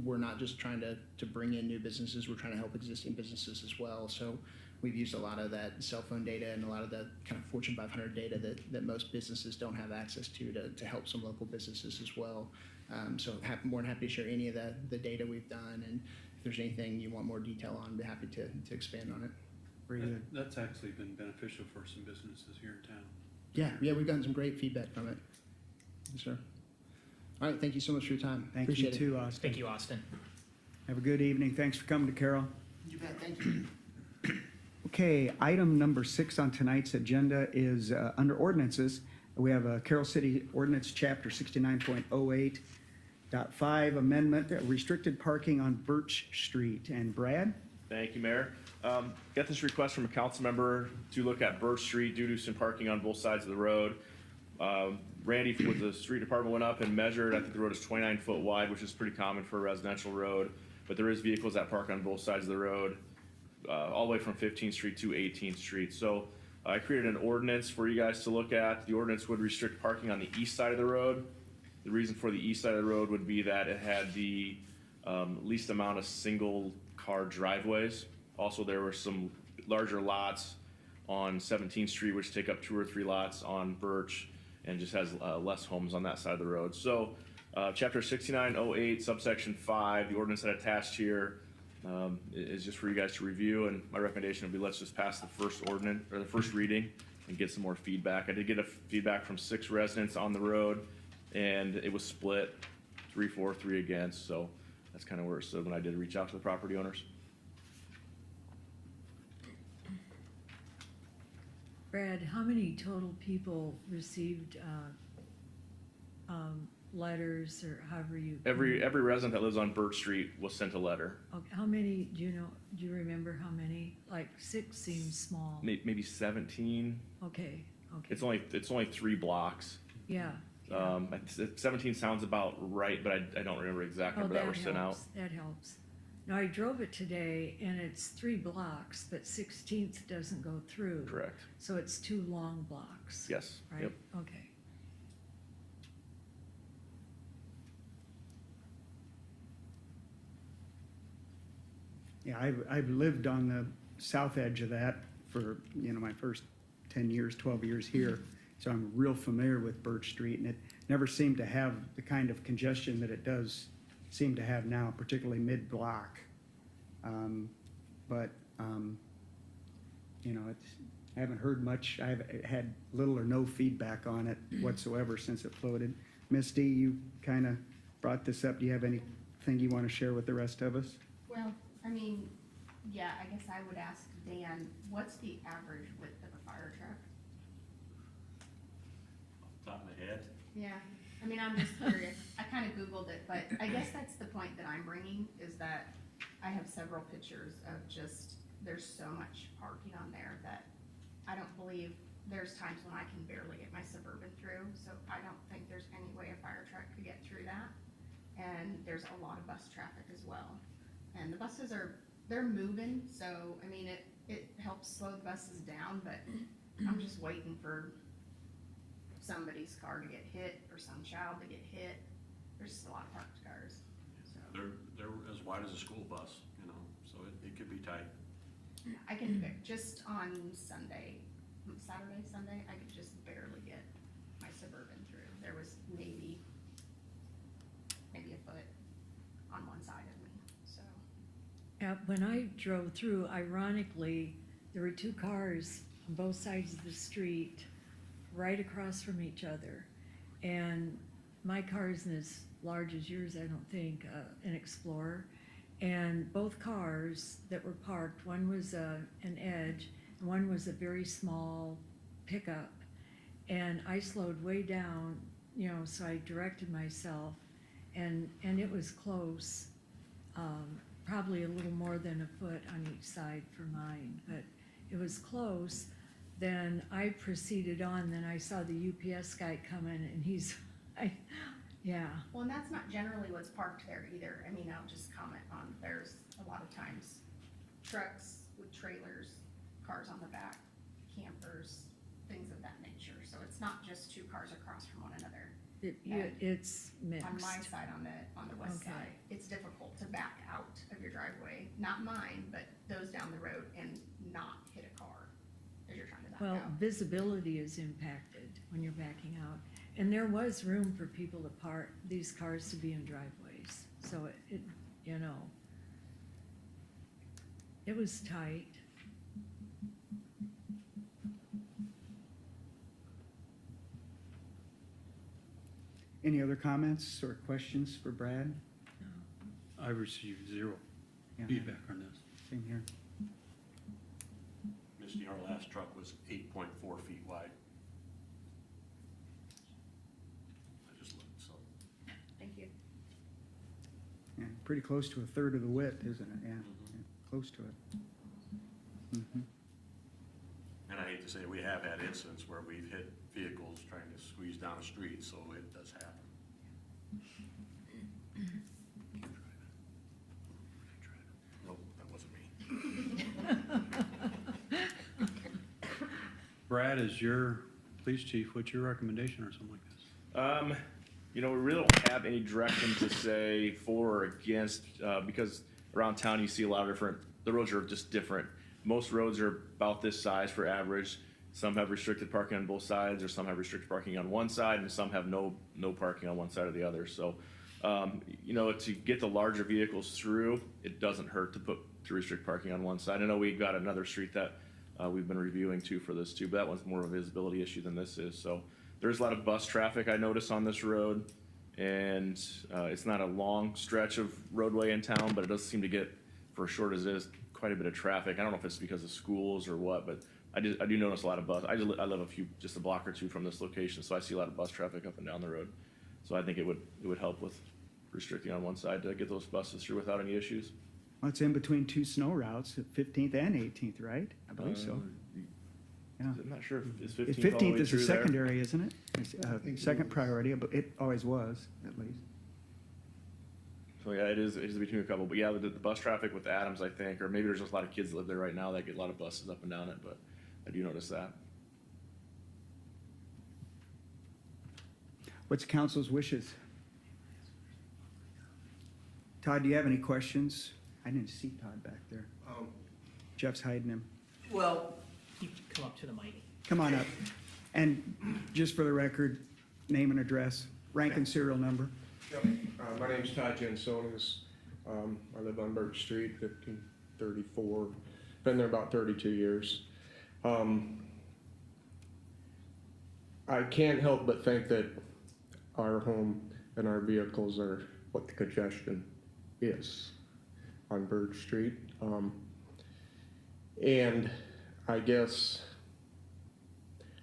we're not just trying to bring in new businesses, we're trying to help existing businesses as well. So we've used a lot of that cell phone data and a lot of the kind of Fortune 500 data that most businesses don't have access to help some local businesses as well. So more than happy to share any of the data we've done, and if there's anything you want more detail on, I'd be happy to expand on it. Very good. That's actually been beneficial for some businesses here in town. Yeah, we've gotten some great feedback from it. Yes, sir. All right, thank you so much for your time. Thank Appreciate you too, Austin. Thank you, Austin. Have a good evening. Thanks for coming to Carroll. You bet, thank you. Okay, item number 6 on tonight's agenda is under ordinances. We have a Carroll City Ordinance Chapter 69.08.5 amendment, restricted parking on Birch Street. And Brad? Thank you, Mayor. Got this request from a council member to look at Birch Street due to some parking on both sides of the road. Randy with the street department went up and measured. I think the road is 29 foot wide, which is pretty common for a residential road, but there is vehicles that park on both sides of the road, all the way from 15th Street to 18th Street. So I created an ordinance for you guys to look at. The ordinance would restrict parking on the east side of the road. The reason for the east side of the road would be that it had the least amount of single car driveways. Also, there were some larger lots on 17th Street, which take up 2 or 3 lots on Birch, and just has less homes on that side of the road. So chapter 6908, subsection 5, the ordinance that attached here is just for you guys to review, and my recommendation would be let's just pass the first ordinance, or the first reading, and get some more feedback. I did get a feedback from 6 residents on the road, and it was split 3 for, 3 against, so that's kind of where it stood when I did reach out to the property owners. Brad, how many total people received letters, or however you? Every resident that lives on Birch Street was sent a letter. Okay, how many, do you remember how many? Like 6 seems small. Maybe 17. Okay. It's only 3 blocks. Yeah. 17 sounds about right, but I don't remember exact number that were sent out. That helps. Now, I drove it today, and it's 3 blocks, but 16th doesn't go through. Correct. So it's 2 long blocks. Yes. Right? Yep. Okay. Yeah, I've lived on the south edge of that for, my first 10 years, 12 years here. So I'm real familiar with Birch Street, and it never seemed to have the kind of congestion that it does seem to have now, particularly mid-block. I haven't heard much. I've had little or no feedback on it whatsoever since it floated. Misty, you kind of brought this up. Do you have anything you want to share with the rest of us? Well, I mean, yeah, I guess I would ask Dan, what's the average width of a fire truck? Top of my head. Yeah, I mean, I'm just curious. I kind of Googled it, but I guess that's the point that I'm bringing, is that I have several pictures of just, there's so much parking on there that I don't believe, there's times when I can barely get my Suburban through, so I don't think there's any way a fire truck could get through that. And there's a lot of bus traffic as well. And the buses they're moving, so, I mean, it helps slow the buses down, but I'm just waiting for somebody's car to get hit or some child to get hit. There's just a lot of parked cars, so. They're as wide as a school bus, you know, so it could be tight. I can pick, just on Saturday, Sunday, I could just barely get my Suburban through. There was maybe a foot on one side of me, so. When I drove through, ironically, there were two cars on both sides of the street, right across from each other. And my car isn't as large as yours, I don't think, an Explorer. And both cars that were parked, one was an Edge, and one was a very small pickup. And I slowed way down, you know, so I directed myself, and it was close, probably a little more than a foot on each side for mine, but it was close. Then I proceeded on, then I saw the UPS guy coming, and yeah. Well, and that's not generally what's parked there either. I mean, I'll just comment on, there's a lot of times trucks with trailers, cars on the back, campers, things of that nature. So it's not just two cars across from one another. It's mixed. On my side, on the west Okay. side, it's difficult to back out of your driveway, not mine, but those down the road, and not hit a car as you're trying to back Well, out. visibility is impacted when you're backing out. And there was room for people to park these cars to be in driveways. So it you know, it was tight. Any other comments or questions for Brad? I received zero Yeah, feedback on this. same here. Misty, our last truck was 8.4 feet wide. I just looked, so. Thank you. Yeah, pretty close to a third of the width, isn't it? Yeah, yeah, close to it. Mhm. And I hate to say, we have had incidents where we've hit vehicles trying to squeeze down a street, so it does happen. Nope, that wasn't me. Brad, as your police chief, what's your recommendation or something like this? You know, we really don't have any direction to say for or against, because around town you see a lot of different, the roads are just different. Most roads are about this size for average. Some have restricted parking on both sides, or some have restricted parking on one side, and some have no parking on one side or the other. So, you know, to get the larger vehicles through, it doesn't hurt to restrict parking on one side. I know we got another street that we've been reviewing too for this too, but that one's more of a visibility issue than this is. So there's a lot of bus traffic I notice on this road, and it's not a long stretch of roadway in town, but it does seem to get, for as short as it is, quite a bit of traffic. I don't know if it's because of schools or what, but I do notice a lot of bus. I live just a block or two from this location, so I see a lot of bus traffic up and down the road. So I think it would help with restricting on one side to get those buses through without any issues. Well, it's in between two snow routes, 15th and 18th, right? I believe so. Yeah. I'm not sure if it's 15th all the 15th way is a through there. secondary, isn't it? It's, second priority, but it always was, at least. So yeah, it is between a couple, but yeah, the bus traffic with Adams, I think, or maybe there's just a lot of kids that live there right now that get a lot of buses up and down it, but I do notice that. What's council's wishes? Todd, do you have any questions? I didn't see Todd back there. Jeff's hiding him. Well, you can come up to the mic. Come on up. And just for the record, name and address, rank and serial number. Yep. My name's Todd Jensonis. I live on Birch Street, 1534. Been there about 32 years. I can't help but think that our home and our vehicles are what the congestion is on Bird Street. And I guess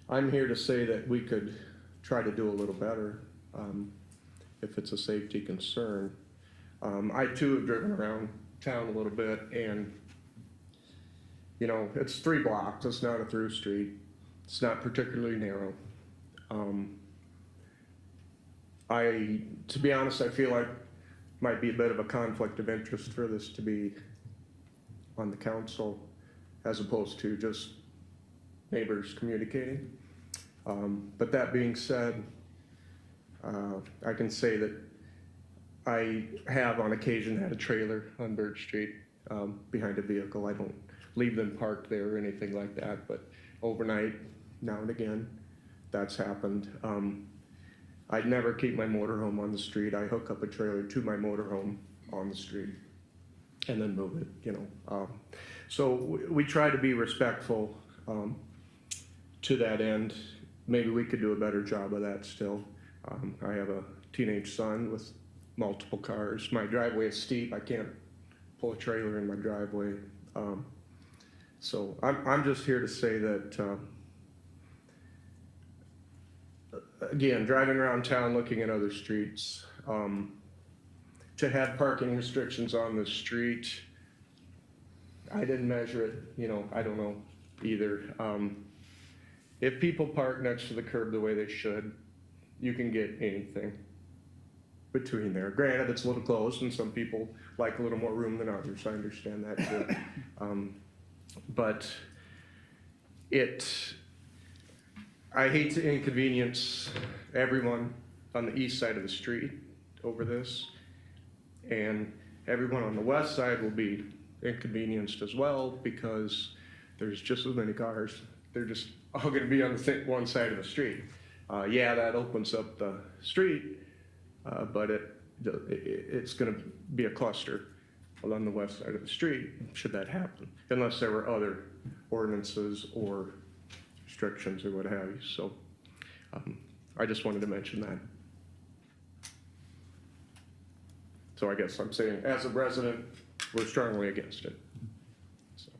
I'm here to say that we could try to do a little better if it's a safety concern. I too have driven around town a little bit, and you know, it's 3 blocks, it's not a through street, it's not particularly narrow. To be honest, I feel like might be a bit of a conflict of interest for this to be on the council as opposed to just neighbors communicating. But that being said, I can say that I have on occasion had a trailer on Bird Street behind a vehicle. I don't leave them parked there or anything like that, but overnight, now and again, that's happened. I'd never keep my motorhome on the street. I hook up a trailer to my motorhome on the street and then move it, you know. So we try to be respectful to that end. Maybe we could do a better job of that still. I have a teenage son with multiple cars. My driveway is steep. I can't pull a trailer in my driveway. So I'm just here to say that, again, driving around town looking at other streets, to have parking restrictions on the street, I didn't measure it, you know, I don't know either. If people park next to the curb the way they should, you can get anything between there. Granted, it's a little close, and some people like a little more room than others. I understand that too. But I hate to inconvenience everyone on the east side of the street over this, and everyone on the west side will be inconvenienced as well because there's just as many cars. They're just all going to be on the one side of the street. Yeah, that opens up the street, but it's going to be a cluster along the west side of the street should that happen, unless there were other ordinances or restrictions or what have you. So I just wanted to mention that. So I guess I'm saying, as a resident, we're strongly against it. So.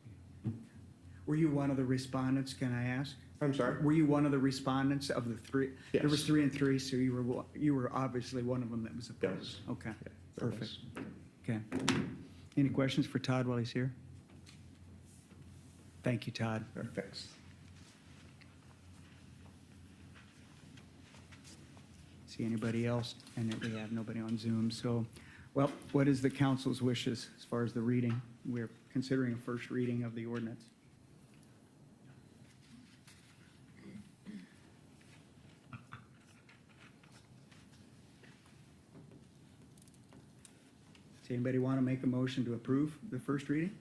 Were you one of the respondents, can I ask? I'm sorry? Were you one of the respondents of the 3? Yes. There was 3 and 3, so you were obviously one of them that was opposed. Yes. Okay, Yeah, perfect. was. Okay. Any questions for Todd while he's here? Thank you, Todd. Thanks. See anybody else? And we have nobody on Zoom, so, well, what is the council's wishes as far as the reading? We're considering a first reading of the ordinance. Does anybody want to make a motion to approve the first reading?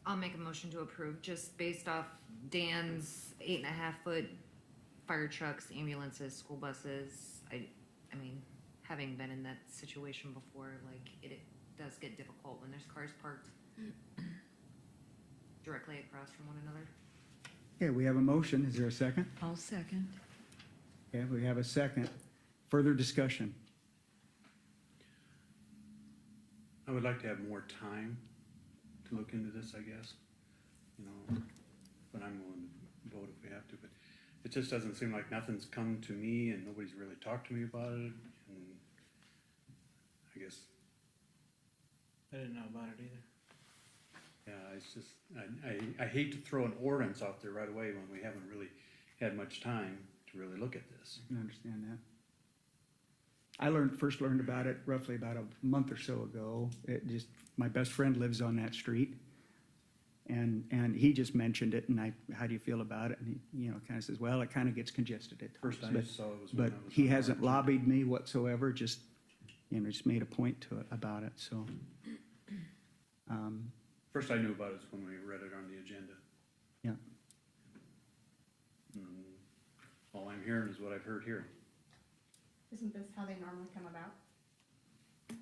I'll make a motion to approve, just based off Dan's 8.5-foot fire trucks, ambulances, school buses. I mean, having been in that situation before, like, it does get difficult when there's cars parked directly across from one another. Okay, we have a motion. Is there a second? I'll second. Okay, we have a second. Further discussion? I would like to have more time to look into this, I guess, you know, but I'm willing to vote if we have to, but it just doesn't seem like nothing's come to me and nobody's really talked to me about it, and I guess, I didn't know about it either. yeah, it's just, I hate to throw an ordinance out there right away when we haven't really had much time to really look at this. I can understand that. I first learned about it roughly about a month or so ago. My best friend lives on that street, and he just mentioned it, and how do you feel about it? And he, kind of says, well, it kind of gets congested at times. First I saw it was when But I was he on hasn't March. lobbied me whatsoever, just made a point to it about it, so. First I knew about it was when we read it on the agenda. Yeah. All I'm hearing is what I've heard here. Isn't this how they normally come about?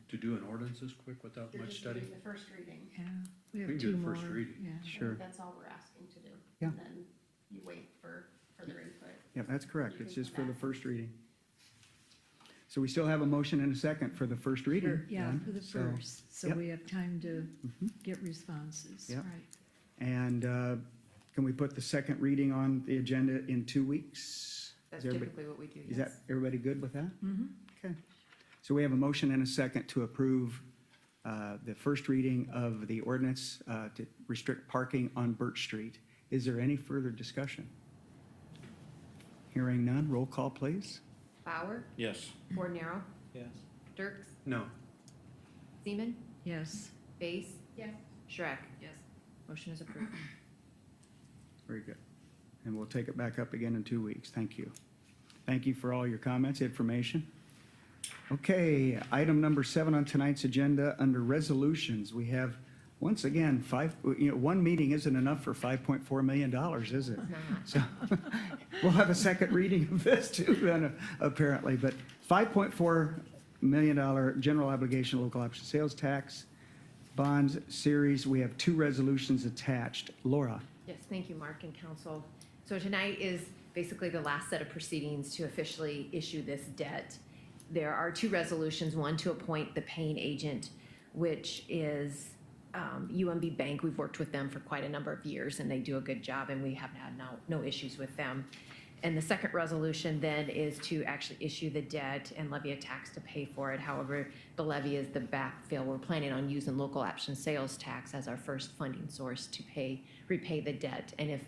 To do an ordinance this quick without You're much just study? doing the first reading. Yeah, we We have can do 2 the more. first reading. Yeah. I think Sure. that's all we're asking to do. Yeah. And then Yeah, that's correct. It's just for the first reading. So we still have a motion and a second for the first reading. Yeah, then. for the So- first, so yep. we have time to Mhm. get responses, Yep. right? And can we put the second reading on the agenda in 2 weeks? That's Is everybody- typically what we do, Is yes. that, everybody good with that? Mm-hmm. Okay. So we have a motion and a second to approve the first reading of the ordinance to restrict parking on Birch Street. Is there any further discussion? Hearing none, roll call, please. Bauer, Yes. Bornero, Yes. Dirks, No. Seaman, Yes, Base, Yes. Shrek. Yes. Motion is approved. Very good. And we'll take it back up again in 2 weeks. Thank you. Thank you for all your comments, information. Okay, item number 7 on tonight's agenda, under resolutions, we have, once again, one meeting isn't enough for $5.4 million, is it? So we'll have a second reading of this too, then, apparently. But $5.4 million general obligation local option sales tax bonds series. We have 2 resolutions attached. Laura? Yes, thank you, Mark and council. So tonight is basically the last set of proceedings to officially issue this debt. There are 2 resolutions, one to appoint the paying agent, which is UMB Bank. We've worked with them for quite a number of years, and they do a good job, and we have had no issues with them. And the second resolution then is to actually issue the debt and levy a tax to pay for it. However, the levy is the backfill. We're planning on using local option sales tax as our first funding source to repay the debt. And if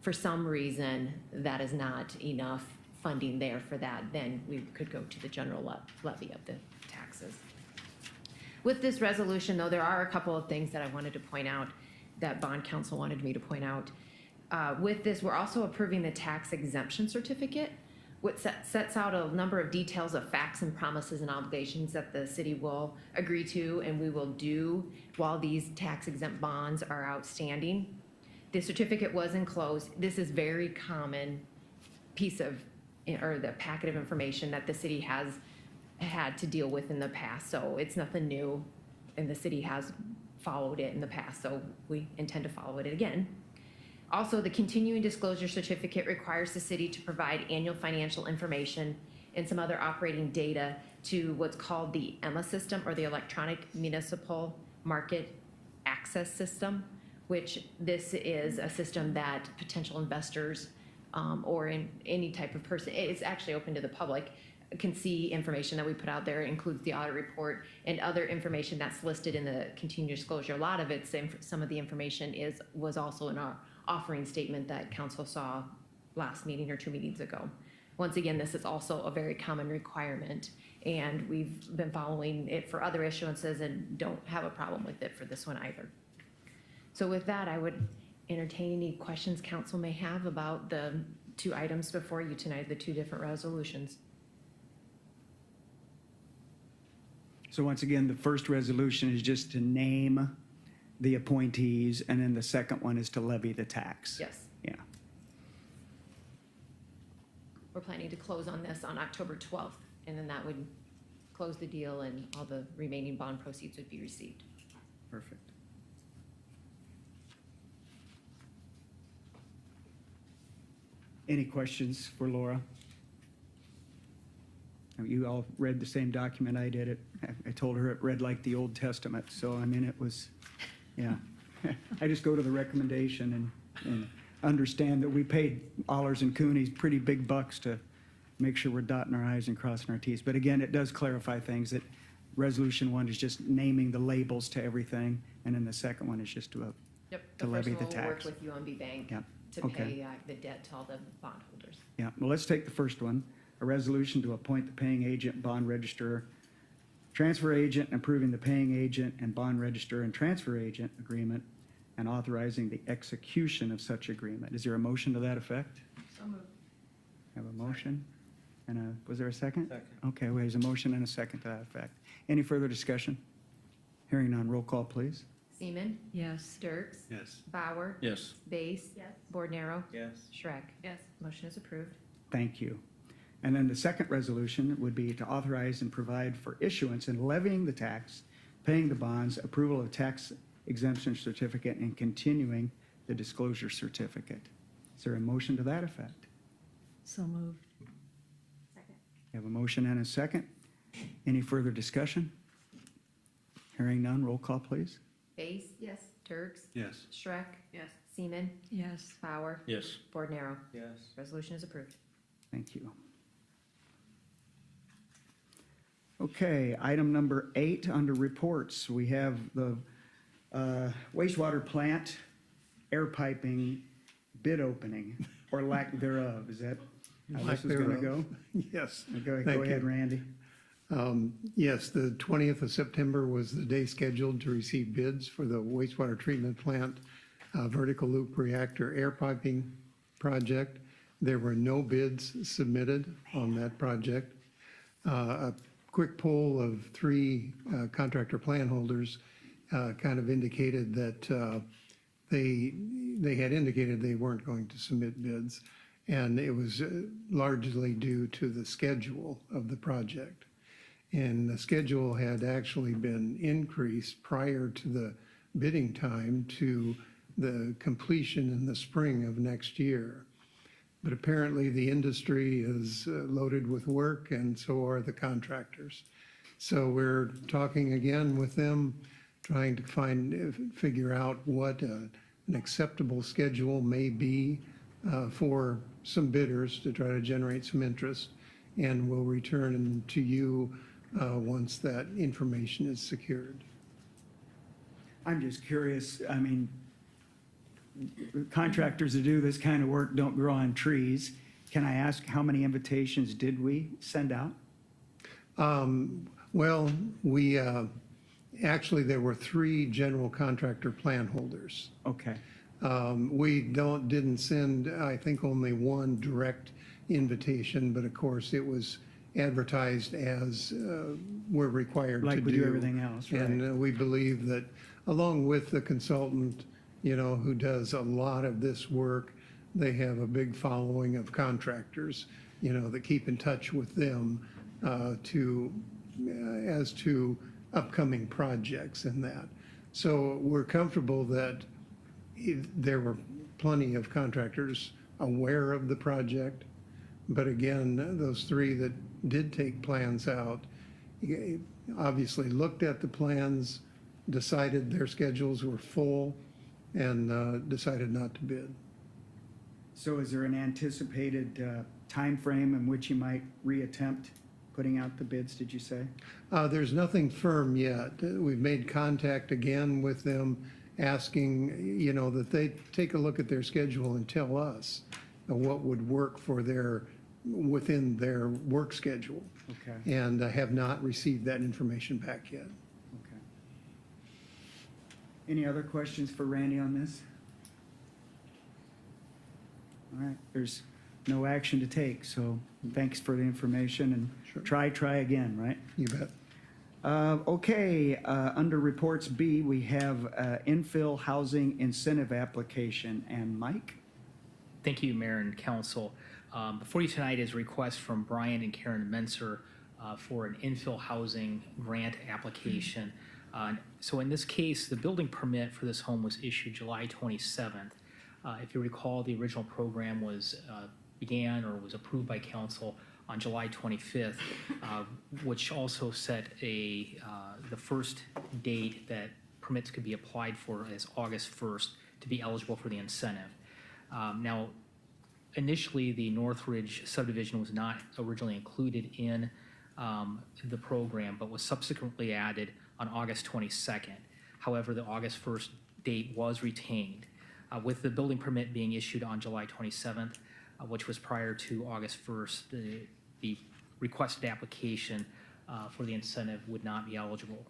for some reason that is not enough funding there for that, then we could go to the general levy of the taxes. With this resolution, though, there are a couple of things that I wanted to point out that bond counsel wanted me to point out. With this, we're also approving the tax exemption certificate, which sets out a number of details of facts and promises and obligations that the city will agree to and we will do while these tax exempt bonds are outstanding. The certificate was enclosed. This is very common piece of, or the packet of information that the city has had to deal with in the past. So it's nothing new, and the city has followed it in the past, so we intend to follow it again. Also, the continuing disclosure certificate requires the city to provide annual financial information and some other operating data to what's called the EMA system, or the Electronic Municipal Market Access System, which this is a system that potential investors or in any type of person, it's actually open to the public, can see information that we put out there. It includes the audit report and other information that's listed in the continued disclosure. A lot of it, some of the information was also in our offering statement that council saw last meeting or 2 meetings ago. Once again, this is also a very common requirement, and we've been following it for other issuances and don't have a problem with it for this one either. So with that, I would entertain any questions council may have about the 2 items before you tonight, the 2 different resolutions. So once again, the first resolution is just to name the appointees, and then the second one is to levy the tax. Yes, Yeah. we're planning to close on this on October 12th, and then that would close the deal and all the remaining bond proceeds would be received. Perfect. Any questions for Laura? You all read the same document I did. I told her it read like the Old Testament, so I mean, it was, yeah. I just go to the recommendation and understand that we paid Allers and Cooney's pretty big bucks to make sure we're dotting our i's and crossing our t's. But again, it does clarify things, that resolution 1 is just naming the labels to everything, and then the second one is just to Yep. To levy the first one will work tax. with UMB Bank Yeah, to okay. pay the debt to all the bondholders. Yeah, well, let's take the first one. A resolution to appoint the paying agent, bond registrar, transfer agent, and approving the paying agent and bond registrar and transfer agent agreement, and authorizing the execution of such agreement. Is there a motion to that effect? So moved. Have a motion? And was there a second? Second. Okay, well, there's a motion and a second to that effect. Any further discussion? Hearing none, roll call, please. Seaman, yes, Dirks, Yes. Bauer, Yes. Base, Yes. Bornero, Yes. Shrek. Yes. Motion is approved. Thank you. And then the second resolution would be to authorize and provide for issuance and levying the tax, paying the bonds, approval of tax exemption certificate, and continuing the disclosure certificate. Is there a motion to that effect? So moved. Second. We have a motion and a second. Any further discussion? Hearing none, roll call, please. Base? Yes. Turks? Yes. Schreck? Yes. Seaman? Yes. Bauer? Yes. Bordenaro? Yes. Resolution is approved. Thank you. Okay, item number 8 under reports. We have the wastewater plant air piping bid opening, or lack thereof. Is that how Lack this is going to thereof. go? Yes. Go Thank ahead, you. Randy. Yes, the 20th of September was the day scheduled to receive bids for the wastewater treatment plant vertical loop reactor air piping project. There were no bids submitted on that project. A quick poll of 3 contractor plan holders kind of indicated that they had indicated they weren't going to submit bids, and it was largely due to the schedule of the project. And the schedule had actually been increased prior to the bidding time to the completion in the spring of next year. But apparently the industry is loaded with work, and so are the contractors. So we're talking again with them, trying to figure out what an acceptable schedule may be for some bidders to try to generate some interest. And we'll return to you once that information is secured. I'm just curious, I mean, contractors that do this kind of work don't grow on trees. Can I ask how many invitations did we send out? Well, we actually, there were 3 general contractor plan holders. Okay, We didn't send, I think, only 1 direct invitation, but of course it was advertised as we're required to do. like we do everything else, right? And we believe that along with the consultant, who does a lot of this work, they have a big following of contractors, that keep in touch with them as to upcoming projects and that. So we're comfortable that there were plenty of contractors aware of the project. But again, those 3 that did take plans out obviously looked at the plans, decided their schedules were full, and decided not to bid. So is there an anticipated time frame in which you might reattempt putting out the bids, did you say? There's nothing firm yet. We've made contact again with them, asking, that they take a look at their schedule and tell us what would work for within their work schedule. Okay, And I have not received that information back yet. okay. Any other questions for Randy on this? All right, there's no action to take, so thanks for the information, and Sure. try again, right? You bet. Okay, under reports B, we have infill housing incentive application, and Mike? Thank you, Mayor and Council. Before you tonight is a request from Brian and Karen Menser for an infill housing grant application. So in this case, the building permit for this home was issued July 27th. If you recall, the original program began or was approved by council on July 25th, which also set the first date that permits could be applied for as August 1st to be eligible for the incentive. Now, initially, the Northridge subdivision was not originally included in the program, but was subsequently added on August 22nd. However, the August 1st date was retained. With the building permit being issued on July 27th, which was prior to August 1st, the requested application for the incentive would not be eligible.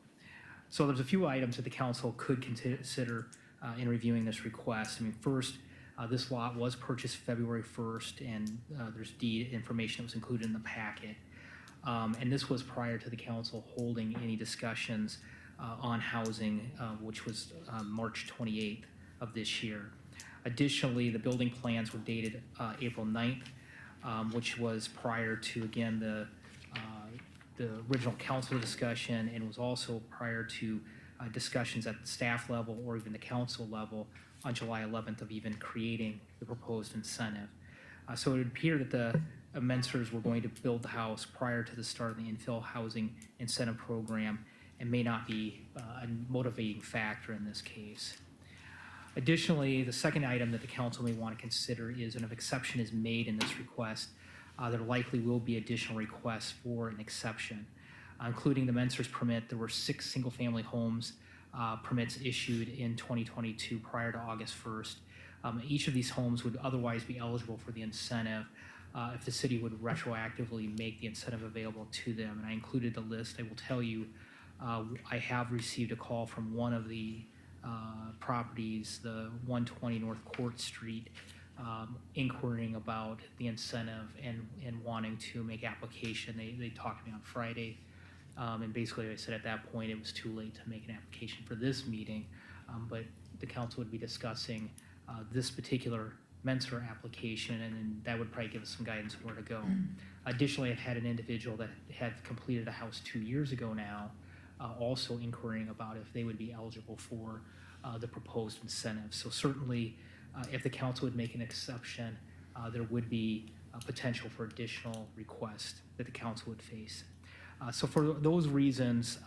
So there's a few items that the council could consider in reviewing this request. I mean, first, this lot was purchased February 1st, and there's deed information that was included in the packet. And this was prior to the council holding any discussions on housing, which was March 28th of this year. Additionally, the building plans were dated April 9th, which was prior to, again, the original council discussion, and was also prior to discussions at the staff level or even the council level on July 11th of even creating the proposed incentive. So it would appear that the Mensers were going to build the house prior to the start of the infill housing incentive program and may not be a motivating factor in this case. Additionally, the second item that the council may want to consider is, and if exception is made in this request, there likely will be additional requests for an exception. Including the Mensers permit, there were 6 single-family homes permits issued in 2022 prior to August 1st. Each of these homes would otherwise be eligible for the incentive if the city would retroactively make the incentive available to them. And I included the list. I will tell you, I have received a call from one of the properties, the 120 North Court Street, inquiring about the incentive and wanting to make application. They talked to me on Friday, and basically I said at that point it was too late to make an application for this meeting, but the council would be discussing this particular Menser application, and then that would probably give us some guidance on where to go. Additionally, I've had an individual that had completed a house 2 years ago now, also inquiring about if they would be eligible for the proposed incentive. So certainly, if the council would make an exception, there would be a potential for additional requests that the council would face. So for those reasons,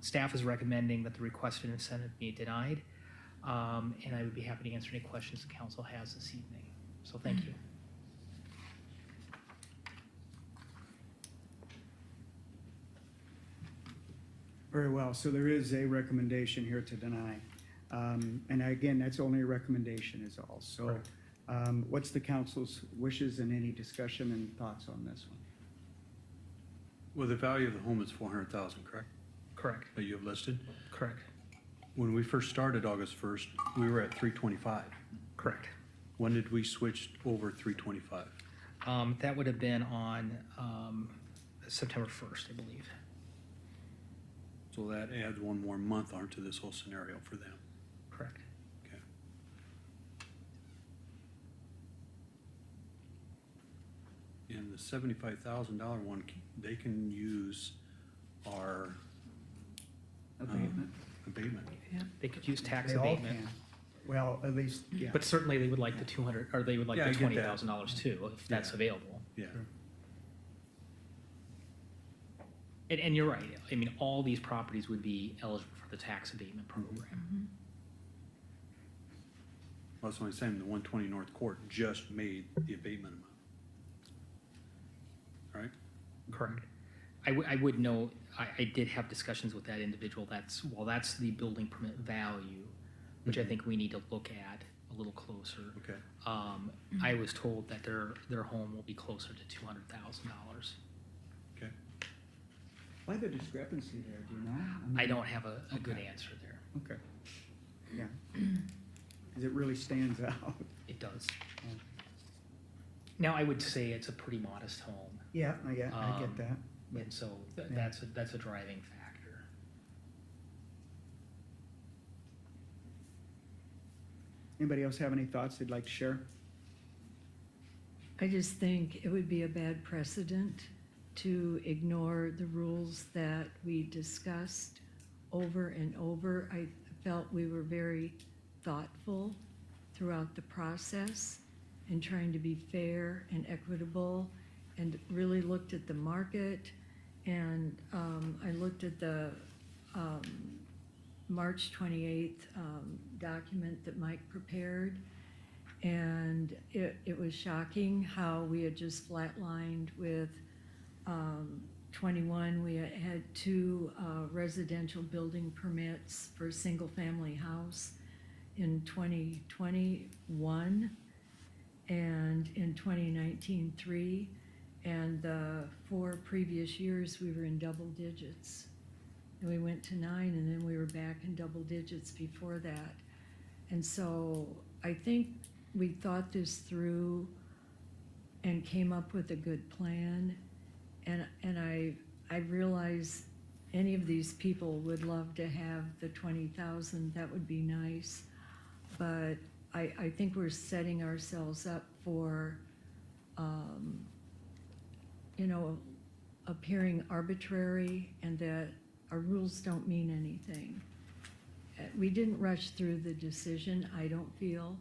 staff is recommending that the requested incentive be denied, and I would be happy to answer any questions the council has this evening. So thank you. Very well, so there is a recommendation here to deny. And again, that's only a recommendation is all. So what's the council's wishes and any discussion and thoughts on this one? Well, the value of the home is 400,000, correct? Correct. That you have listed? Correct. When we first started August 1st, we were at 325. Correct. When did we switch over 325? That would have been on September 1st, I believe. So that adds one more month onto this whole scenario for them. Correct. Okay. And the $75,000 one, they can use our Abatement? abatement. They could use tax They all abatement. can. Well, at least, yeah. But certainly they would like the 200, or they would like Yeah, the I get that. $20,000 too, if that's Yeah. available. Yeah. And you're right, I mean, all these properties would be eligible for the tax abatement program. Well, that's what I'm saying, the 120 North Court just made the abatement amount. Right? Correct. I would know, I did have discussions with that individual, that's the building permit value, which I think we need to look at a little closer. Okay. I was told that their home will be closer to $200,000. Okay. Why the discrepancy there, do you know? I don't have a good Okay. answer there. Okay, yeah. Because it really stands out. It does. Now, I would say it's a pretty modest home, Yeah, I get that. and so Yeah. that's a driving factor. Anybody else have any thoughts they'd like to share? I just think it would be a bad precedent to ignore the rules that we discussed over and over. I felt we were very thoughtful throughout the process and trying to be fair and equitable, and really looked at the market. And I looked at the March 28th document that Mike prepared, and it was shocking how we had just flatlined with 21. We had 2 residential building permits for a single-family house in 2021, and in 2019, 3. And the 4 previous years, we were in double digits. And we went to 9, and then we were back in double digits before that. And so I think we thought this through and came up with a good plan. And I realize any of these people would love to have the 20,000. That would be nice. But I think we're setting ourselves up for, appearing arbitrary, and that our rules don't mean anything. We didn't rush through the decision, I don't feel.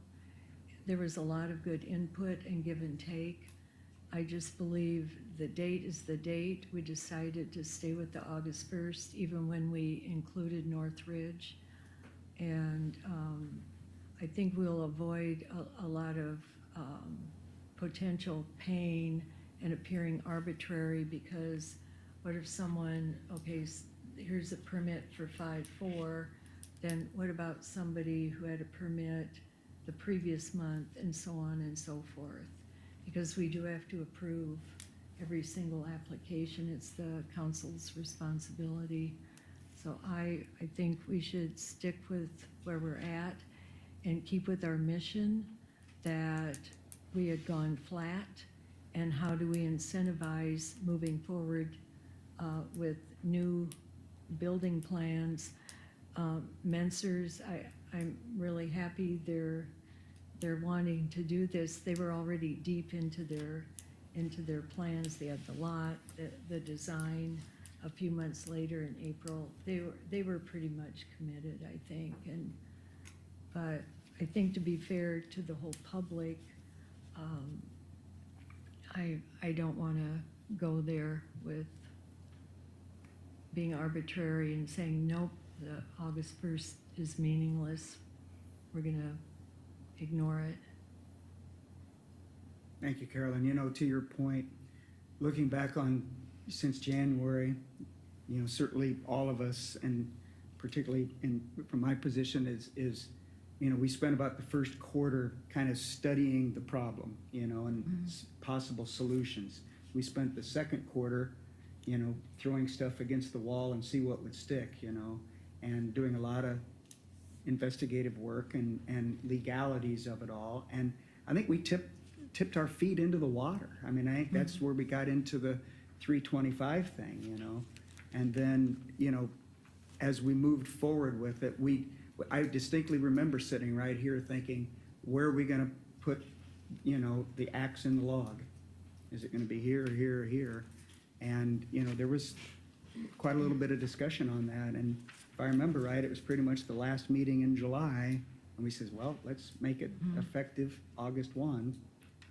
there was a lot of good input and give and take. I just believe the date is the date. We decided to stay with the August 1st, even when we included Northridge. And I think we'll avoid a lot of potential pain and appearing arbitrary, because what if someone, okay, here's a permit for 5/4, then what about somebody who had a permit the previous month, and so on and so forth? Because we do have to approve every single application. It's the council's responsibility. So I think we should stick with where we're at and keep with our mission that we had gone flat, and how do we incentivize moving forward with new building plans. Mensers, I'm really happy they're wanting to do this. They were already deep into their plans. They had the lot, the design. A few months later in April, they were pretty much committed, I think. But I think, to be fair to the whole public, I don't want to go there with being arbitrary and saying, nope, the August 1st is meaningless. We're gonna ignore it. Thank you, Carolyn. You know, to your point, looking back on since January, you know, certainly all of us, and particularly from my position is, you know, we spent about the first quarter kind of studying the problem, you know, and possible solutions. We spent the second quarter, you know, throwing stuff against the wall and see what would stick, you know, and doing a lot of investigative work and legalities of it all. And I think we tipped our feet into the water. I mean, I think that's where we got into the 325 thing, you know. And then, you know, as we moved forward with it, I distinctly remember sitting right here thinking, where are we gonna put, you know, the axe in the log? Is it gonna be here, or here, or here? And, you know, there was quite a little bit of discussion on that. And if I remember right, it was pretty much the last meeting in July. And we says, well, let's make it effective August 1.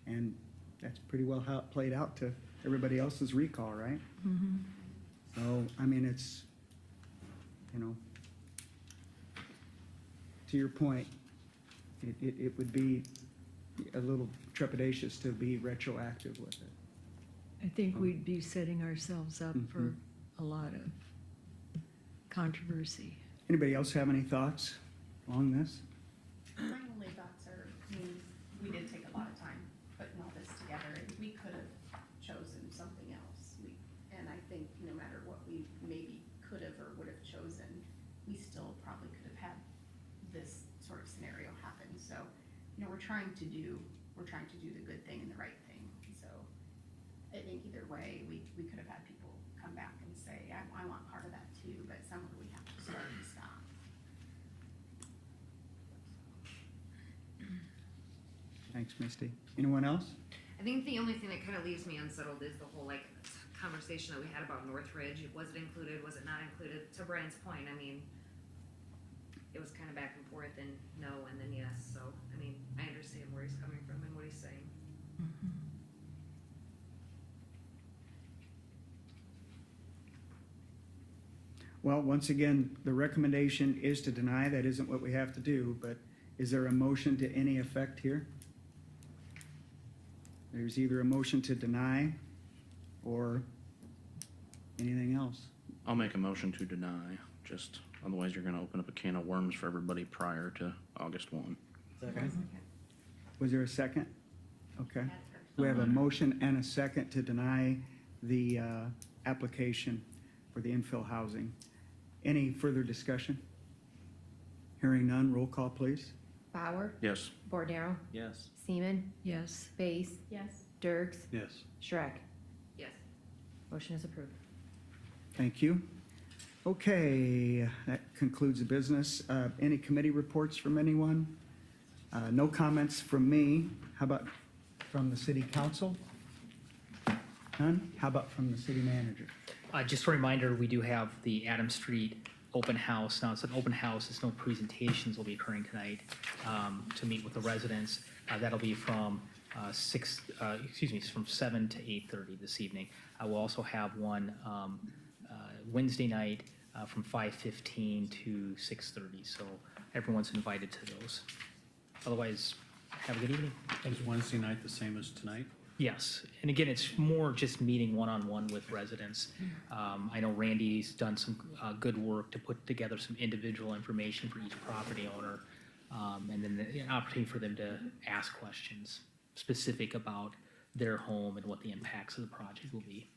And that's pretty well how it played out to everybody else's recall, right? So, I mean, it's, you know, to your point, it would be a little trepidatious to be retroactive with it. I think we'd be setting ourselves up for a lot of controversy. Anybody else have any thoughts along this? My only thoughts are, I mean, we did take a lot of time putting all this together, and we could have chosen something else. And I think no matter what we maybe could have or would have chosen, we still probably could have had this sort of scenario happen. So, you know, we're trying to do the good thing and the right thing. So I think either way, we could have had people come back and say, I want part of that too, but somewhere we have to start and stop. Thanks, Misty. Anyone else? I think the only thing that kind of leaves me unsettled is the whole like conversation that we had about Northridge. Was it included? Was it not included? To Brian's point, I mean, it was kind of back and forth, and no, and then yes. So, I mean, I understand where he's coming from and what he's saying. Well, once again, the recommendation is to deny. That isn't what we have to do, but is there a motion to any effect here? There's either a motion to deny or anything else. I'll make a motion to deny, just otherwise you're gonna open up a can of worms for everybody prior to August 1. Okay. Was there a second? Okay. We have a motion and a second to deny the application for the infill housing. Any further discussion? Hearing none, roll call, please. Bauer, Yes. Bornero, Yes. Seaman, Yes. Base, Yes. Dirks, Yes. Shrek. Yes. Motion is approved. Thank you. Okay, that concludes the business. Any committee reports from anyone? No comments from me. How about from the city council? None? How about from the city manager? Just a reminder, we do have the Adams Street open house. Now, it's an open house, there's no presentations will be occurring tonight to meet with the residents. That'll be from from 7 to 8:30 this evening. I will also have one Wednesday night from 5:15 to 6:30, so everyone's invited to those. Otherwise, have a good evening. Thank Is you. Wednesday night the same as tonight? Yes, and again, it's more just meeting one-on-one with residents. I know Randy's done some good work to put together some individual information for each property owner, and then an opportunity for them to ask questions specific about their home and what the impacts of the project will be.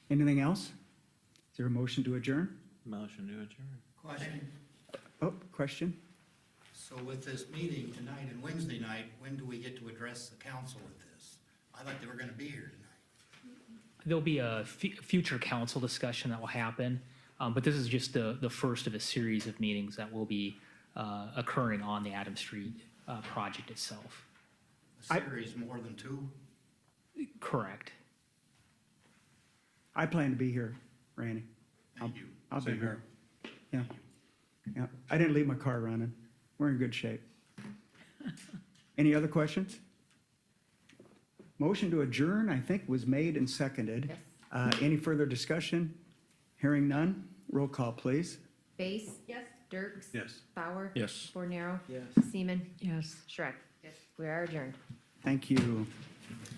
Anything else? Is there a motion to adjourn? Motion to adjourn. Question, Oh, question? so with this meeting tonight and Wednesday night, when do we get to address the council with this? I thought they were gonna be here tonight. There'll be a future council discussion that will happen, but this is just the first of a series of meetings that will be occurring on the Adams Street project itself. A series more than two? Correct. I plan to be here, Randy. Thank you. I'll be Same here. Yeah. Yeah. I didn't leave my car running. We're in good shape. Any other questions? Motion to adjourn, I think, was made and seconded. Yes. Any further discussion? Hearing none. Roll call, please. Base? Yes. Dirks? Yes. Bauer? Yes. Bornero? Yes. Seaman? Yes. Shrek? Yes. We are adjourned. Thank you.